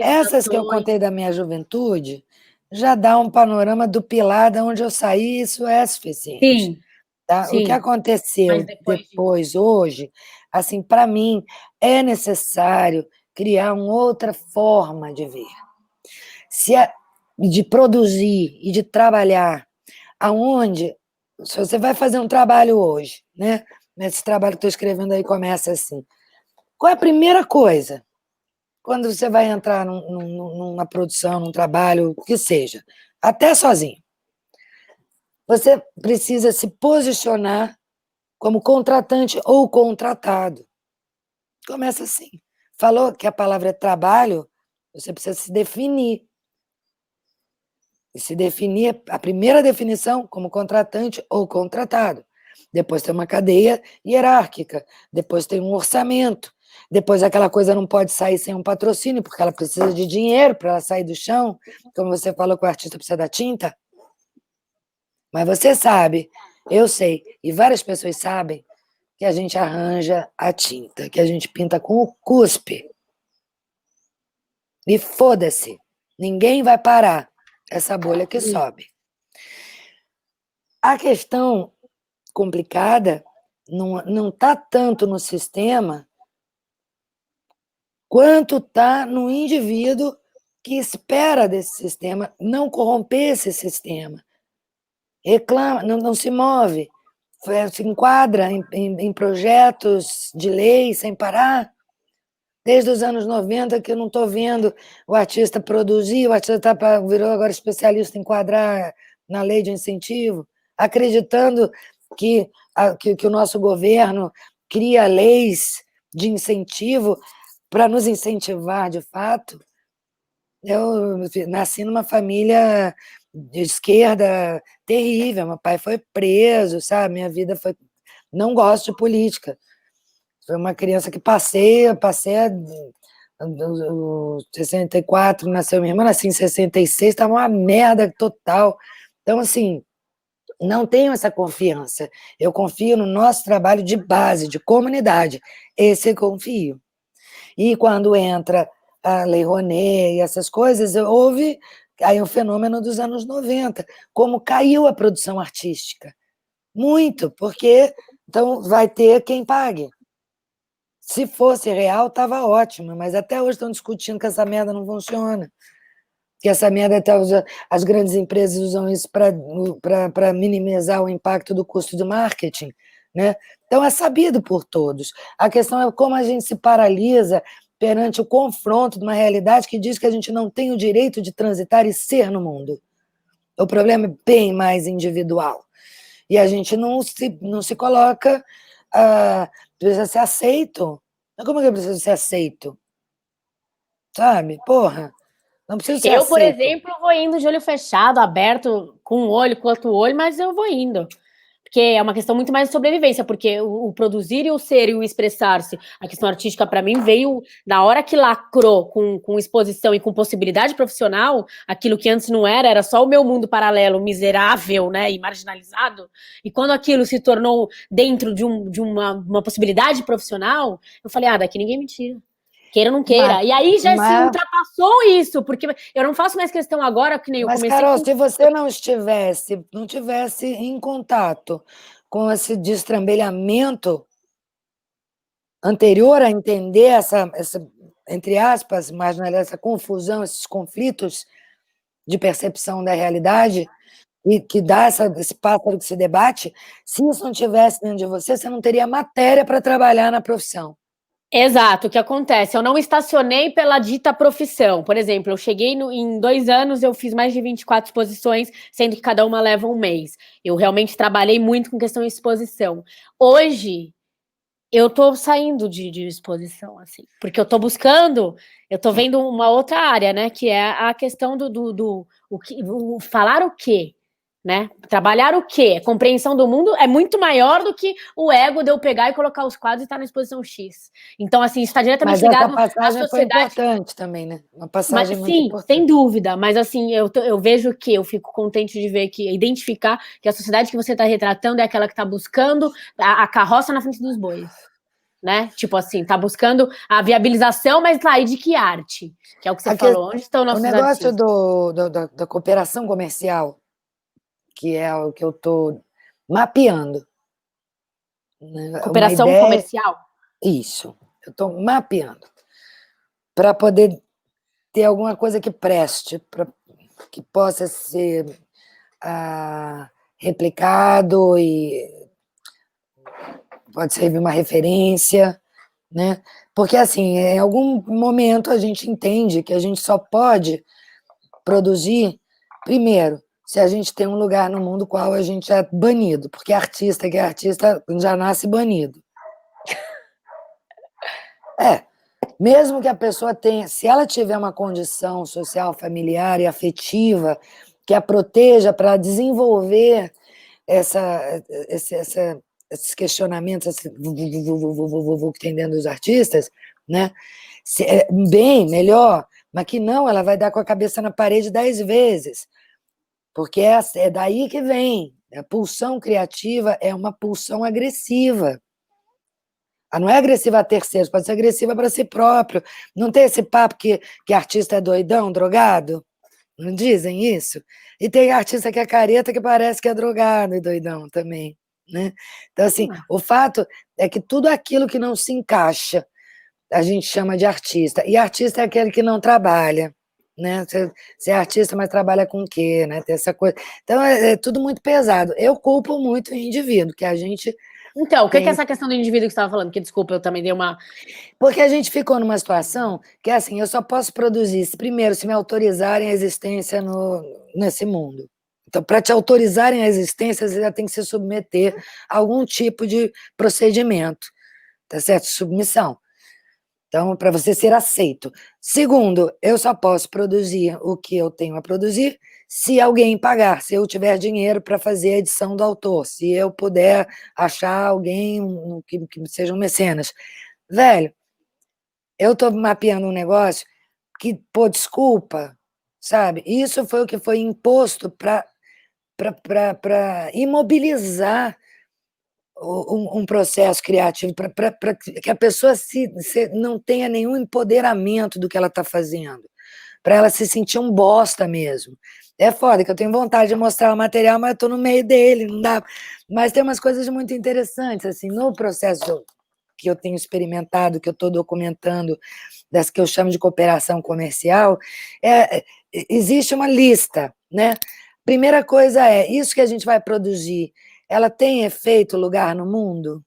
essas que eu viabilizações. contei da minha juventude já dá um panorama do pilar de onde eu saí, isso é suficiente. Sim, Tá? O que sim. Mas aconteceu depois disso. depois, hoje, assim, para mim, é necessário criar uma outra forma de ver, se é, de produzir e de trabalhar, aonde, se você vai fazer um trabalho hoje, né? Nesse trabalho que estou escrevendo aí começa assim, qual é a primeira coisa? Quando você vai entrar numa produção, num trabalho, o que seja, até sozinho. você precisa se posicionar como contratante ou contratado. Começa assim. Falou que a palavra é trabalho, você precisa se definir. E se definir, a primeira definição, como contratante ou contratado. Depois tem uma cadeia hierárquica, depois tem um orçamento, depois aquela coisa não pode sair sem um patrocínio, porque ela precisa de dinheiro para ela sair do chão, como você falou que o artista precisa da tinta. Mas você sabe, eu sei, e várias pessoas sabem, que a gente arranja a tinta, que a gente pinta com o cuspe. E foda-se, ninguém vai parar essa bolha que sobe. A questão complicada não está tanto no sistema quanto está no indivíduo que espera desse sistema não corromper esse sistema. Reclama, não se move, se enquadra em projetos de lei sem parar. Desde os anos 90 que eu não estou vendo o artista produzir, o artista virou agora especialista em enquadrar na lei de incentivo, acreditando que o nosso governo cria leis de incentivo para nos incentivar de fato. Eu nasci numa família de esquerda terrível, meu pai foi preso, sabe? Minha vida foi... Não gosto de política. Foi uma criança que passei 64, nasceu minha irmã, nasci em 66, estava uma merda total. Então, assim, não tenho essa confiança. Eu confio no nosso trabalho de base, de comunidade. Esse eu confio. E quando entra a Lei Rouanet e essas coisas, houve aí um fenômeno dos anos 90, como caiu a produção artística. Muito, porque então vai ter quem pague. Se fosse real, estava ótimo, mas até hoje estão discutindo que essa merda não funciona. Que essa merda, até as grandes empresas usam isso para minimizar o impacto do custo do marketing. Né? Então, é sabido por todos. A questão é como a gente se paralisa perante o confronto de uma realidade que diz que a gente não tem o direito de transitar e ser no mundo. O problema é bem mais individual. E a gente não se coloca... precisa ser aceito. Mas como que eu preciso ser aceito? Sabe? Porra, não preciso ser Eu, por aceito. exemplo, vou indo de olho fechado, aberto, com um olho, com outro olho, mas eu vou indo. Porque é uma questão muito mais de sobrevivência, porque o produzir e o ser e o expressar-se, a questão artística, para mim, veio na hora que lacrou com exposição e com possibilidade profissional, aquilo que antes não era, era só o meu mundo paralelo, miserável, né, e marginalizado, e quando aquilo se tornou dentro de uma possibilidade profissional, eu falei, daqui ninguém me tira. Queira ou não queira. E aí já se ultrapassou isso, porque eu não faço mais questão agora, que nem eu comecei... Carol, se você não tivesse em contato com esse destrambelhamento anterior a entender essa entre aspas, essa confusão, esses conflitos de percepção da realidade, e que dá esse pássaro que se debate, se isso não tivesse dentro de você, você não teria matéria para trabalhar na profissão. Exato, o que acontece? Eu não estacionei pela dita profissão. Por exemplo, eu cheguei em 2 anos, eu fiz mais de 24 exposições, sendo que cada uma leva um mês. Eu realmente trabalhei muito com questão de exposição. Hoje, eu tô saindo de exposição, assim, porque eu tô buscando, eu tô vendo uma outra área, né, que é a questão o falar o quê? Né? Trabalhar o quê? A compreensão do mundo é muito maior do que o ego de eu pegar e colocar os quadros e estar na exposição X. Então, assim, está diretamente ligado à sociedade. Mas essa passagem foi importante também, né? Uma passagem muito importante. Sem dúvida, mas assim, eu vejo que eu fico contente de ver identificar que a sociedade que você está retratando é aquela que está buscando a carroça na frente dos bois. Né? Tipo assim, tá buscando a viabilização, mas lá, e de que arte? Que é o que você falou. Onde estão nossos artistas? O negócio da cooperação comercial, que é o que eu estou mapeando. Né? Cooperação comercial? Isso, eu estou mapeando. Para poder ter alguma coisa que preste, que possa ser replicado e pode servir uma referência, né? Porque, assim, em algum momento a gente entende que a gente só pode produzir, primeiro, se a gente tem um lugar no mundo qual a gente é banido, porque artista que é artista já nasce banido. Mesmo que a pessoa tenha, se ela tiver uma condição social, familiar e afetiva que a proteja para desenvolver esses questionamentos esse que tem dentro dos artistas, né? Bem, melhor, mas que não, ela vai dar com a cabeça na parede 10 vezes, porque é daí que vem. A pulsão criativa é uma pulsão agressiva. Ela não é agressiva a terceiros, pode ser agressiva para si próprio. Não tem esse papo que artista é doidão, drogado? Não dizem isso? E tem artista que é careta que parece que é drogado e doidão também, né? Então, assim, o fato é que tudo aquilo que não se encaixa, a gente chama de artista. E artista é aquele que não trabalha, né? Você é artista, mas trabalha com o quê, né? Tem essa coisa. Então, é tudo muito pesado. Eu culpo muito o indivíduo, que a gente Então, o que é tem... essa questão do indivíduo que você estava falando? Que, desculpa, eu também dei uma... Porque a gente ficou numa situação que, assim, eu só posso produzir, primeiro, se me autorizarem a existência nesse mundo. Então, para te autorizarem a existência, você já tem que se submeter a algum tipo de procedimento, tá certo? Submissão. Então, para você ser aceito. Segundo, eu só posso produzir o que eu tenho a produzir se alguém pagar, se eu tiver dinheiro para fazer a edição do autor, se eu puder achar alguém que seja um mecenas. Velho, eu estou mapeando um negócio que, pô, desculpa, sabe? Isso foi o que foi imposto para imobilizar um processo criativo, para que a pessoa não tenha nenhum empoderamento do que ela está fazendo, para ela se sentir um bosta mesmo. É foda, que eu tenho vontade de mostrar o material, mas eu estou no meio dele, não dá. Mas tem umas coisas muito interessantes, assim, no processo que eu tenho experimentado, que eu estou documentando, das que eu chamo de cooperação comercial, existe uma lista, né? Primeira coisa é, isso que a gente vai produzir, ela tem efeito, lugar no mundo?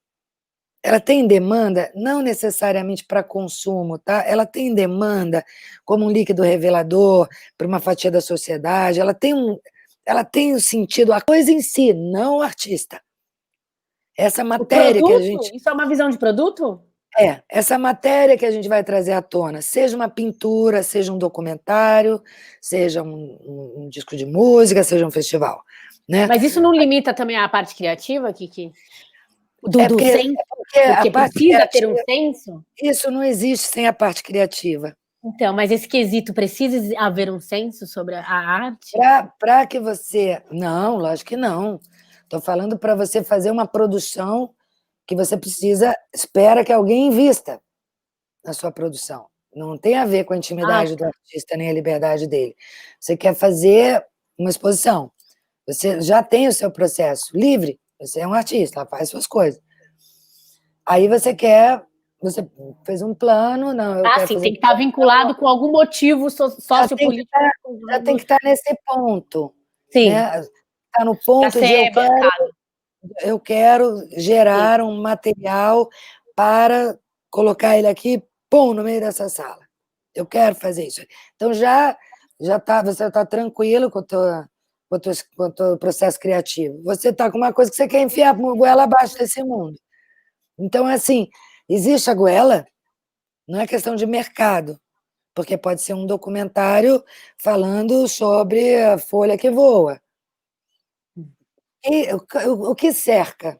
Ela tem demanda, não necessariamente para consumo, tá? Ela tem demanda como um líquido revelador para uma fatia da sociedade, ela tem um sentido, a coisa em si, não o artista. Essa O matéria que a produto? gente... Isso é uma visão de produto? Essa matéria que a gente vai trazer à tona, seja uma pintura, seja um documentário, seja um disco de música, seja um festival, né? Mas isso não limita também a parte criativa, Kiki? É Do senso? porque a Porque parte precisa ter um criativa, senso? isso não existe sem a parte criativa. Então, mas esse quesito, precisa haver um senso sobre a arte? Para que você... Não, lógico que não. Estou falando para você fazer uma produção que você espera que alguém invista na sua produção. Não tem a ver com a intimidade do artista nem a liberdade dele. Você quer fazer uma exposição, você já tem o seu processo livre, você é um artista, faz suas coisas. Aí você fez um plano, não, eu quero Sim, fazer... tem que estar vinculado com algum motivo sociopolítico. Já tem que estar nesse ponto, Sim, né? Está no para ponto de ser bancado. eu quero Sim. gerar um material para colocar ele aqui, pum, no meio dessa sala. Eu quero fazer isso. Então, você está tranquilo com o teu processo criativo. Você está com uma coisa que você quer enfiar a goela abaixo desse mundo. Então, assim, existe a goela, não é questão de mercado, porque pode ser um documentário falando sobre a folha que voa. E o que cerca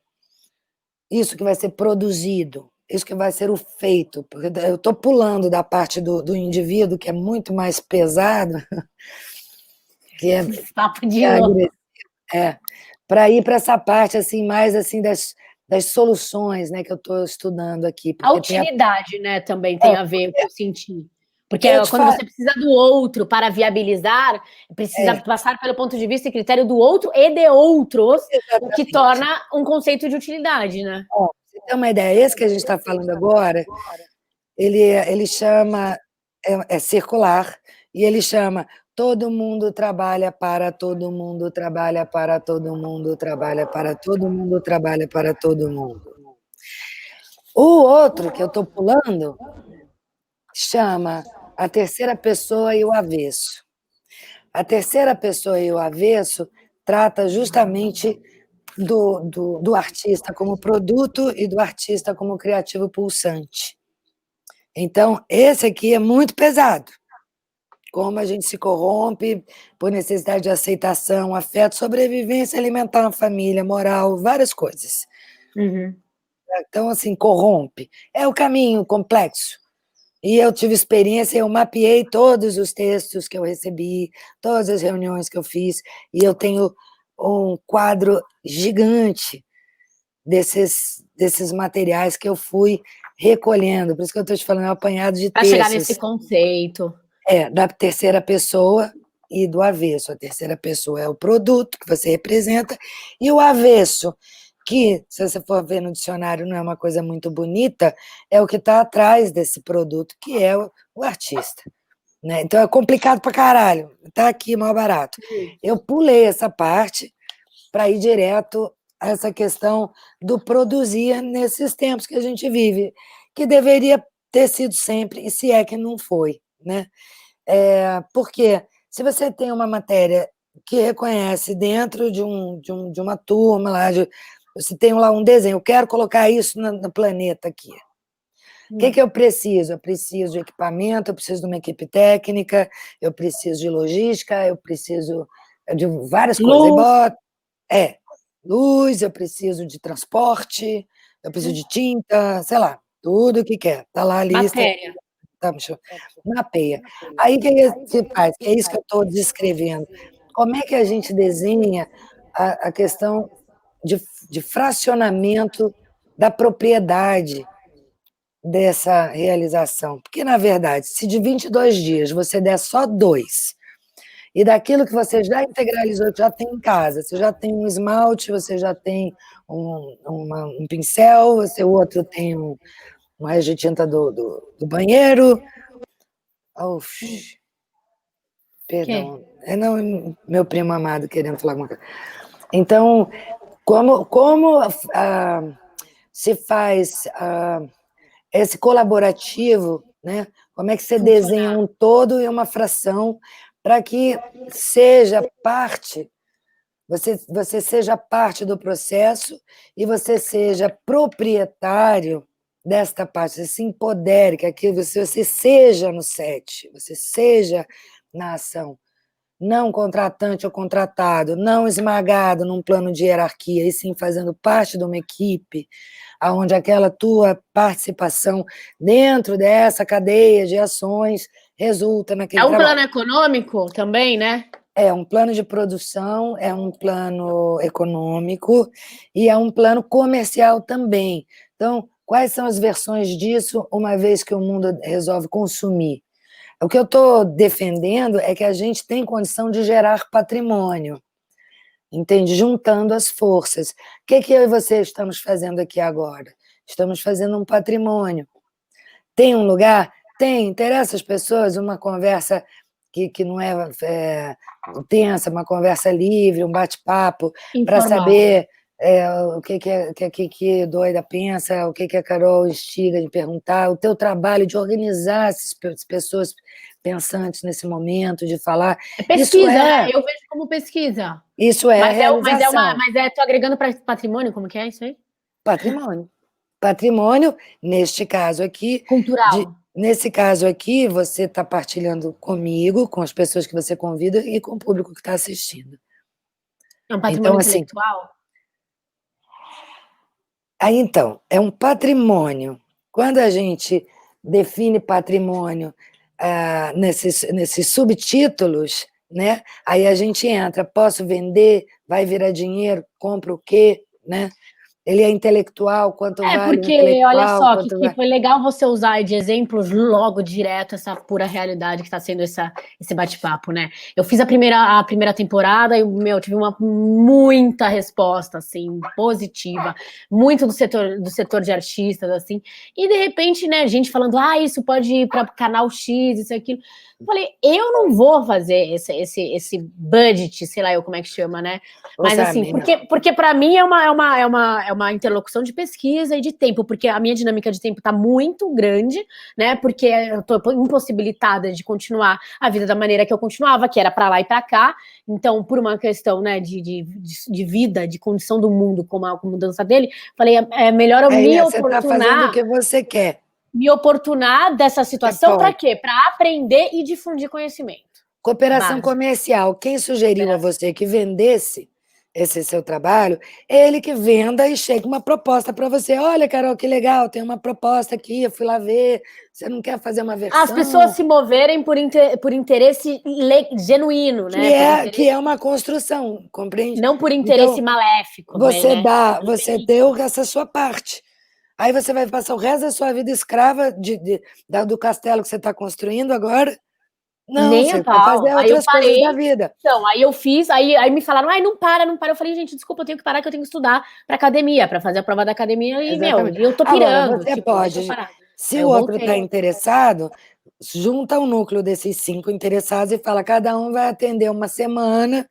isso que vai ser produzido, isso que vai ser o feito? Porque eu estou pulando da parte do indivíduo, que é muito mais pesado, que é, Papo de louco. para ir para essa parte assim mais assim das soluções, né, que eu estou estudando aqui, A porque utilidade, né, também tem a ver com o sentir. Porque eu te quando falo, você precisa do outro para viabilizar, precisa passar pelo ponto de vista e critério do outro e de outros, o que exatamente. torna um conceito de utilidade, né? Ó, você tem uma ideia, esse que a gente está falando agora, ele chama, é circular, e ele chama todo mundo trabalha para todo mundo, trabalha para todo mundo, trabalha para todo mundo, trabalha para todo mundo. O outro que eu estou pulando chama a terceira pessoa e o avesso. A terceira pessoa e o avesso trata justamente do artista como produto e do artista como criativo pulsante. Então, esse aqui é muito pesado. Como a gente se corrompe por necessidade de aceitação, afeto, sobrevivência alimentar na família, moral, várias coisas. Uhum. Então, assim, corrompe. É o caminho complexo. E eu tive experiência, eu mapeei todos os textos que eu recebi, todas as reuniões que eu fiz, e eu tenho um quadro gigante desses materiais que eu fui recolhendo. Por isso que eu estou te falando, é um apanhado de Para chegar nesse textos. conceito. Da terceira pessoa e do avesso. A terceira pessoa é o produto que você representa, e o avesso, que, se você for ver no dicionário, não é uma coisa muito bonita, é o que está atrás desse produto, que é o artista. Né? Então é complicado pra caralho. Tá aqui, mal barato. Eu pulei essa parte para ir direto a essa questão do produzir nesses tempos que a gente vive, que deveria ter sido sempre, e se é que não foi. Né? Porque se você tem uma matéria que reconhece dentro de uma turma, lá, você tem lá um desenho, eu quero colocar isso no planeta aqui. O que eu preciso? Eu preciso de equipamento, eu preciso de uma equipe técnica, eu preciso de logística, eu preciso de várias coisas. Luz, eu preciso de transporte, eu preciso de tinta, sei lá, tudo o que quer. Está lá a lista. Matéria. Tá, mapeia. Aí o que se faz? É isso que eu estou descrevendo. Como é que a gente desenha a questão de fracionamento da propriedade dessa realização? Porque, na verdade, se de 22 dias você der só 2, e daquilo que você já integralizou, que já tem em casa, você já tem um esmalte, você já tem um pincel, o outro tem um resto de tinta do banheiro. Perdão. Não, meu primo amado querendo falar alguma coisa. Então, como se faz esse colaborativo, né? Como é que você desenha um todo e uma fração para que seja parte, você seja parte do processo e você seja proprietário desta parte, você se empodere, que aquilo você seja no set, você seja na ação. Não contratante ou contratado, não esmagado num plano de hierarquia, e sim fazendo parte de uma equipe, onde aquela tua participação dentro dessa cadeia de ações resulta naquele trabalho. É um plano econômico também, né? É um plano de produção, é um plano econômico e é um plano comercial também. Então, quais são as versões disso, uma vez que o mundo resolve consumir? O que eu estou defendendo é que a gente tem condição de gerar patrimônio, entende? Juntando as forças. O que eu e você estamos fazendo aqui agora? Estamos fazendo um patrimônio. Tem um lugar? Tem. Interessa às pessoas uma conversa que não é tensa, uma conversa livre, um bate-papo, para saber o que doida pensa, o que a Carol instiga de perguntar, o teu trabalho de organizar essas pessoas pensantes nesse momento, de falar. É pesquisa, né? Eu vejo como pesquisa. Isso é realização. Mas tô agregando para patrimônio, como que é isso aí? Patrimônio. Patrimônio, neste caso aqui... Cultural. Nesse caso aqui, você está partilhando comigo, com as pessoas que você convida e com o público que está assistindo. É um patrimônio intelectual? Então, é um patrimônio. Quando a gente define patrimônio nesses subtítulos, né, aí a gente entra, posso vender, vai virar dinheiro, compro o quê? Né? Ele é intelectual, quanto vale porque, o intelectual? olha só, que foi legal você usar de exemplos logo direto essa pura realidade que está sendo esse bate-papo, né? Eu fiz a primeira temporada e, tive muita resposta, assim, positiva, muito do setor de artistas, assim, e de repente, né, gente falando, isso pode ir para canal X, isso e aquilo. Eu falei, eu não vou fazer esse budget, sei lá como é que chama, né? Mas assim, porque para mim é uma uma interlocução de pesquisa e de tempo, porque a minha dinâmica de tempo está muito grande, né? Porque eu estou impossibilitada de continuar a vida da maneira que eu continuava, que era para lá e para cá. Então, por uma questão, né, de vida, de condição do mundo, como a mudança dele, falei, é melhor eu Você está fazendo o que você quer. Me oportunar dessa situação para quê? Para aprender e difundir conhecimento. Cooperação comercial. Quem sugeriu a você que vendesse esse seu trabalho, ele que venda e chega uma proposta para você. Olha, Carol, que legal, tem uma proposta aqui, eu fui lá ver, você não quer fazer uma versão? As pessoas se moverem por interesse genuíno, né? Que é uma construção, compreende? Não por interesse maléfico. Você deu essa sua parte. Aí você vai passar o resto da sua vida escrava do castelo que você está construindo agora? Não, nem você a vai fazer outras coisas da vida. Então, aí eu fiz, aí me falaram, não para. Eu falei, gente, desculpa, eu tenho que parar, que eu tenho que estudar para academia, para fazer a prova da academia, e, eu tô pirando. Agora, você pode, se o outro está interessado, junta o núcleo desses 5 interessados e fala, cada um vai atender uma semana,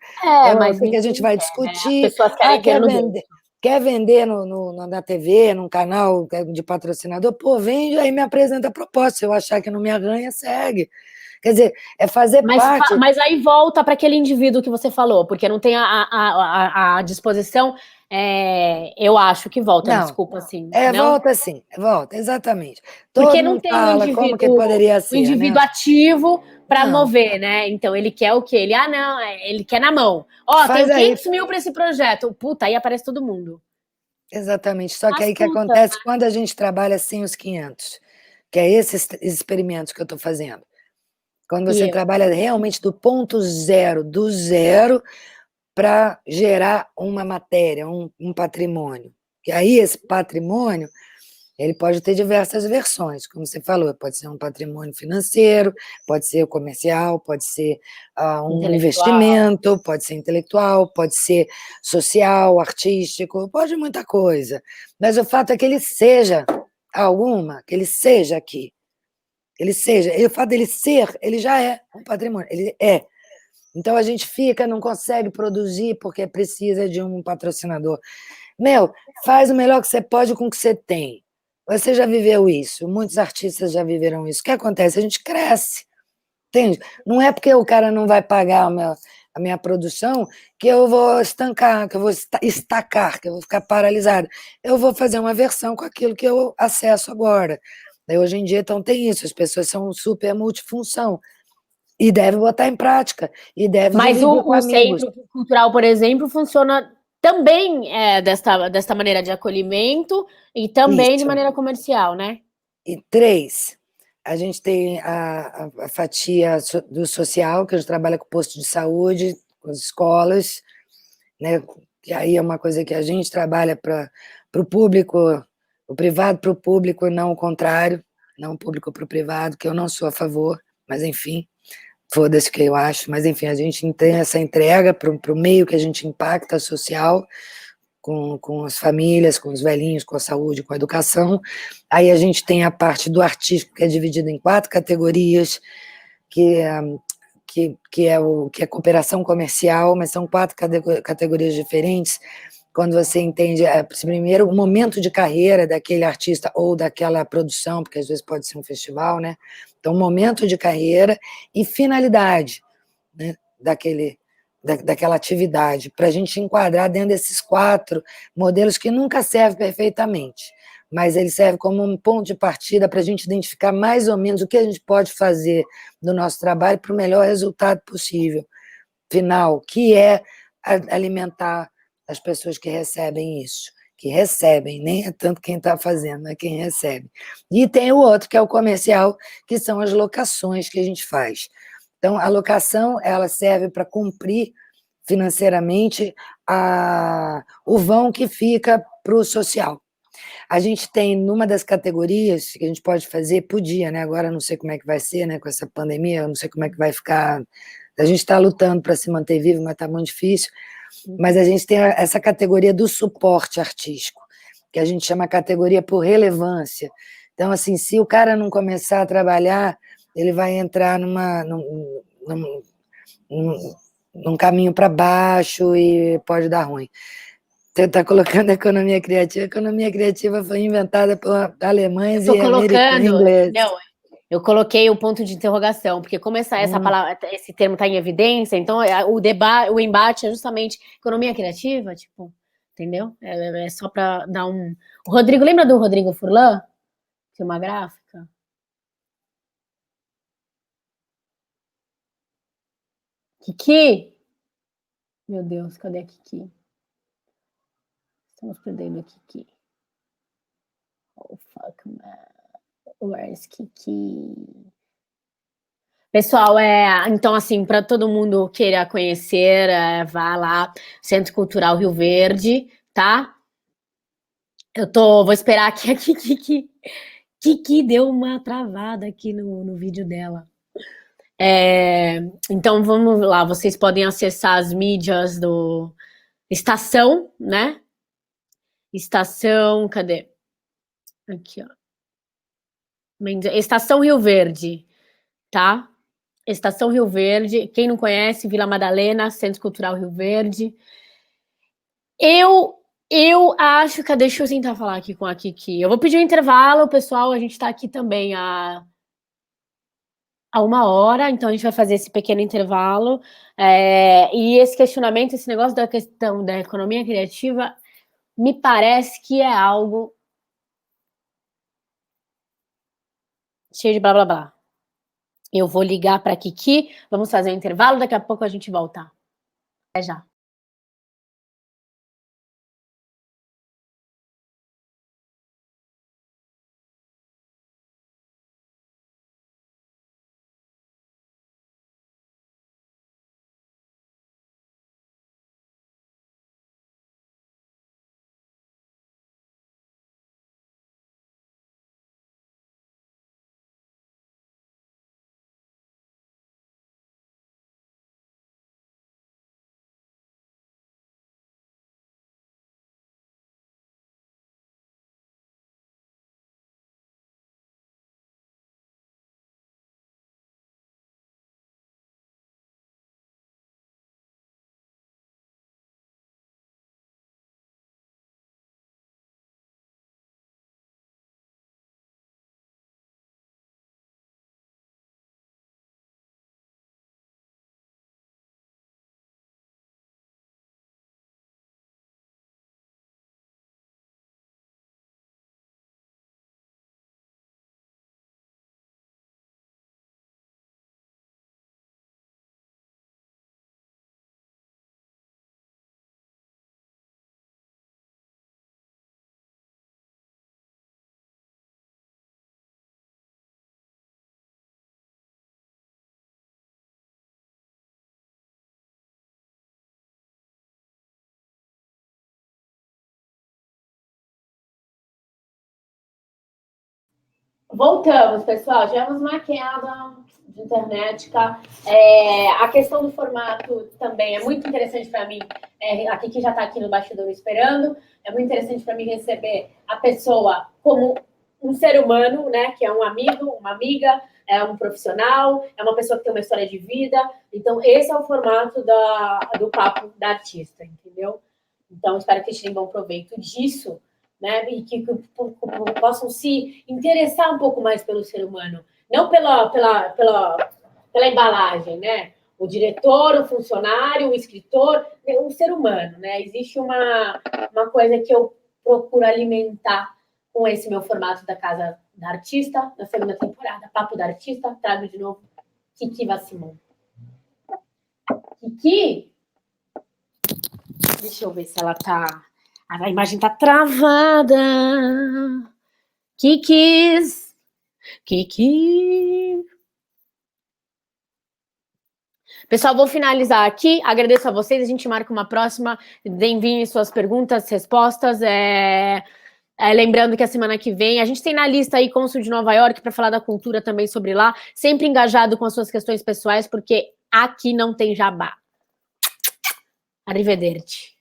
mas que a gente vai discutir. As pessoas querem quer vender na TV, num canal de patrocinador? Pô, vende, aí me apresenta a proposta. Se eu achar que não me arranha, segue. Quer dizer, é fazer parte... Mas aí volta para aquele indivíduo que você falou, porque não tem a disposição, eu acho que volta, não, desculpa, assim. Volta sim, volta, exatamente. Porque não tem como que poderia ser, o indivíduo ativo para mover, né? Então, ele quer o quê? Ele quer na mão. Tem 500 mil para esse projeto. Puta, aí aparece todo mundo. Exatamente, só que aí o que acontece quando a gente trabalha sem os 500, que é esses experimentos que eu estou fazendo. Quando você trabalha realmente do ponto zero, do zero, para gerar uma matéria, um patrimônio. E aí esse patrimônio, ele pode ter diversas versões, como você falou, pode ser um patrimônio financeiro, pode ser comercial, pode ser um investimento, pode ser intelectual, pode ser social, artístico, pode muita coisa. Mas o fato é que ele seja que ele seja aqui. E o fato dele ser, ele já é um patrimônio, ele é. Então a gente não consegue produzir porque precisa de um patrocinador. Faz o melhor que você pode com o que você tem. Você já viveu isso, muitos artistas já viveram isso. O que acontece? A gente cresce, entende? Não é porque o cara não vai pagar a minha produção que eu vou estancar, que eu vou estacar, que eu vou ficar paralisado. Eu vou fazer uma versão com aquilo que eu acesso agora. Hoje em dia, então, tem isso, as pessoas são super multifunção e deve botar em prática, e deve Mas o centro cultural, por exemplo, funciona também desta maneira de acolhimento e também de maneira comercial, né? E 3, a gente tem a fatia do social, que a gente trabalha com posto de saúde, com as escolas, né? Que aí é uma coisa que a gente trabalha para o público, o privado para o público, não o contrário, não o público para o privado, que eu não sou a favor, mas enfim, foda-se o que eu acho, mas enfim, a gente tem essa entrega para o meio que a gente impacta social, com as famílias, com os velhinhos, com a saúde, com a educação. Aí a gente tem a parte do artístico, que é dividida em 4 categorias, que é cooperação comercial, mas são 4 categorias diferentes. Quando você entende, primeiro, o momento de carreira daquele artista ou daquela produção, porque às vezes pode ser um festival, né? Então, momento de carreira e finalidade, né, daquela atividade, para a gente enquadrar dentro desses 4 modelos que nunca servem perfeitamente, mas ele serve como um ponto de partida para a gente identificar mais ou menos o que a gente pode fazer do nosso trabalho para o melhor resultado possível, final, que é alimentar as pessoas que recebem isso, que recebem, nem é tanto quem está fazendo, é quem recebe. E tem o outro, que é o comercial, que são as locações que a gente faz. Então, a locação, ela serve para cumprir financeiramente o vão que fica para o social. A gente tem, numa das categorias que a gente pode fazer, podia, né? Agora não sei como é que vai ser, né? Com essa pandemia, eu não sei como é que vai ficar. A gente está lutando para se manter vivo, mas está muito difícil. Mas a gente tem essa categoria do suporte artístico, que a gente chama categoria por relevância. Então, assim, se o cara não começar a trabalhar, ele vai entrar num caminho para baixo e pode dar ruim. Você está colocando economia criativa. A economia criativa foi inventada por alemães e ingleses. Não, eu coloquei o ponto de interrogação, porque como essa palavra, esse termo está em evidência, então o embate é justamente economia criativa, tipo, entendeu? É só para dar um... O Rodrigo, lembra do Rodrigo Furlan? Que é uma gráfica? Kiki? Meu Deus, cadê a Kiki? Estamos perdendo a Kiki. Oh, fuck, man. Where's Kiki? Pessoal, então, assim, para todo mundo queira conhecer, vá lá, Centro Cultural Rio Verde, tá? Vou esperar aqui a Kiki deu uma travada aqui no vídeo dela. Então, vamos lá, vocês podem acessar as mídias do Estação, né? Estação, cadê? Aqui, ó. Estação Rio Verde, tá? Estação Rio Verde. Quem não conhece, Vila Madalena, Centro Cultural Rio Verde. Eu acho que... Deixa eu tentar falar aqui com a Kiki. Eu vou pedir um intervalo, pessoal. A gente está aqui também há 1 hora, então a gente vai fazer esse pequeno intervalo. E esse questionamento, esse negócio da questão da economia criativa, me parece que é algo cheio de blá blá blá. Eu vou ligar para a Kiki, vamos fazer um intervalo, daqui a pouco a gente volta. Até já. Voltamos, pessoal. Tivemos uma queda de internet. A questão do formato também é muito interessante para mim. A Kiki já está aqui no bastidor esperando. É muito interessante para mim receber a pessoa como um ser humano, né? Que é um amigo, uma amiga, é um profissional, é uma pessoa que tem uma história de vida. Então, esse é o formato do papo da artista, entendeu? Então, espero que tirem bom proveito disso, né? E que possam se interessar um pouco mais pelo ser humano, não pela embalagem, né? O diretor, o funcionário, o escritor, o ser humano, né? Existe uma coisa que eu procuro alimentar com esse meu formato da Casa da Artista, na segunda temporada, Papo da Artista. Trago de novo Kiki Vassimon. Kiki, deixa eu ver se ela tá... A imagem tá travada. Kiki. Pessoal, vou finalizar aqui. Agradeço a vocês. A gente marca uma próxima. Enviem suas perguntas, respostas. Lembrando que a semana que vem a gente tem na lista aí Cônsul de Nova York para falar da cultura também sobre lá. Sempre engajado com as suas questões pessoais, porque aqui não tem jabá. Arrivederci.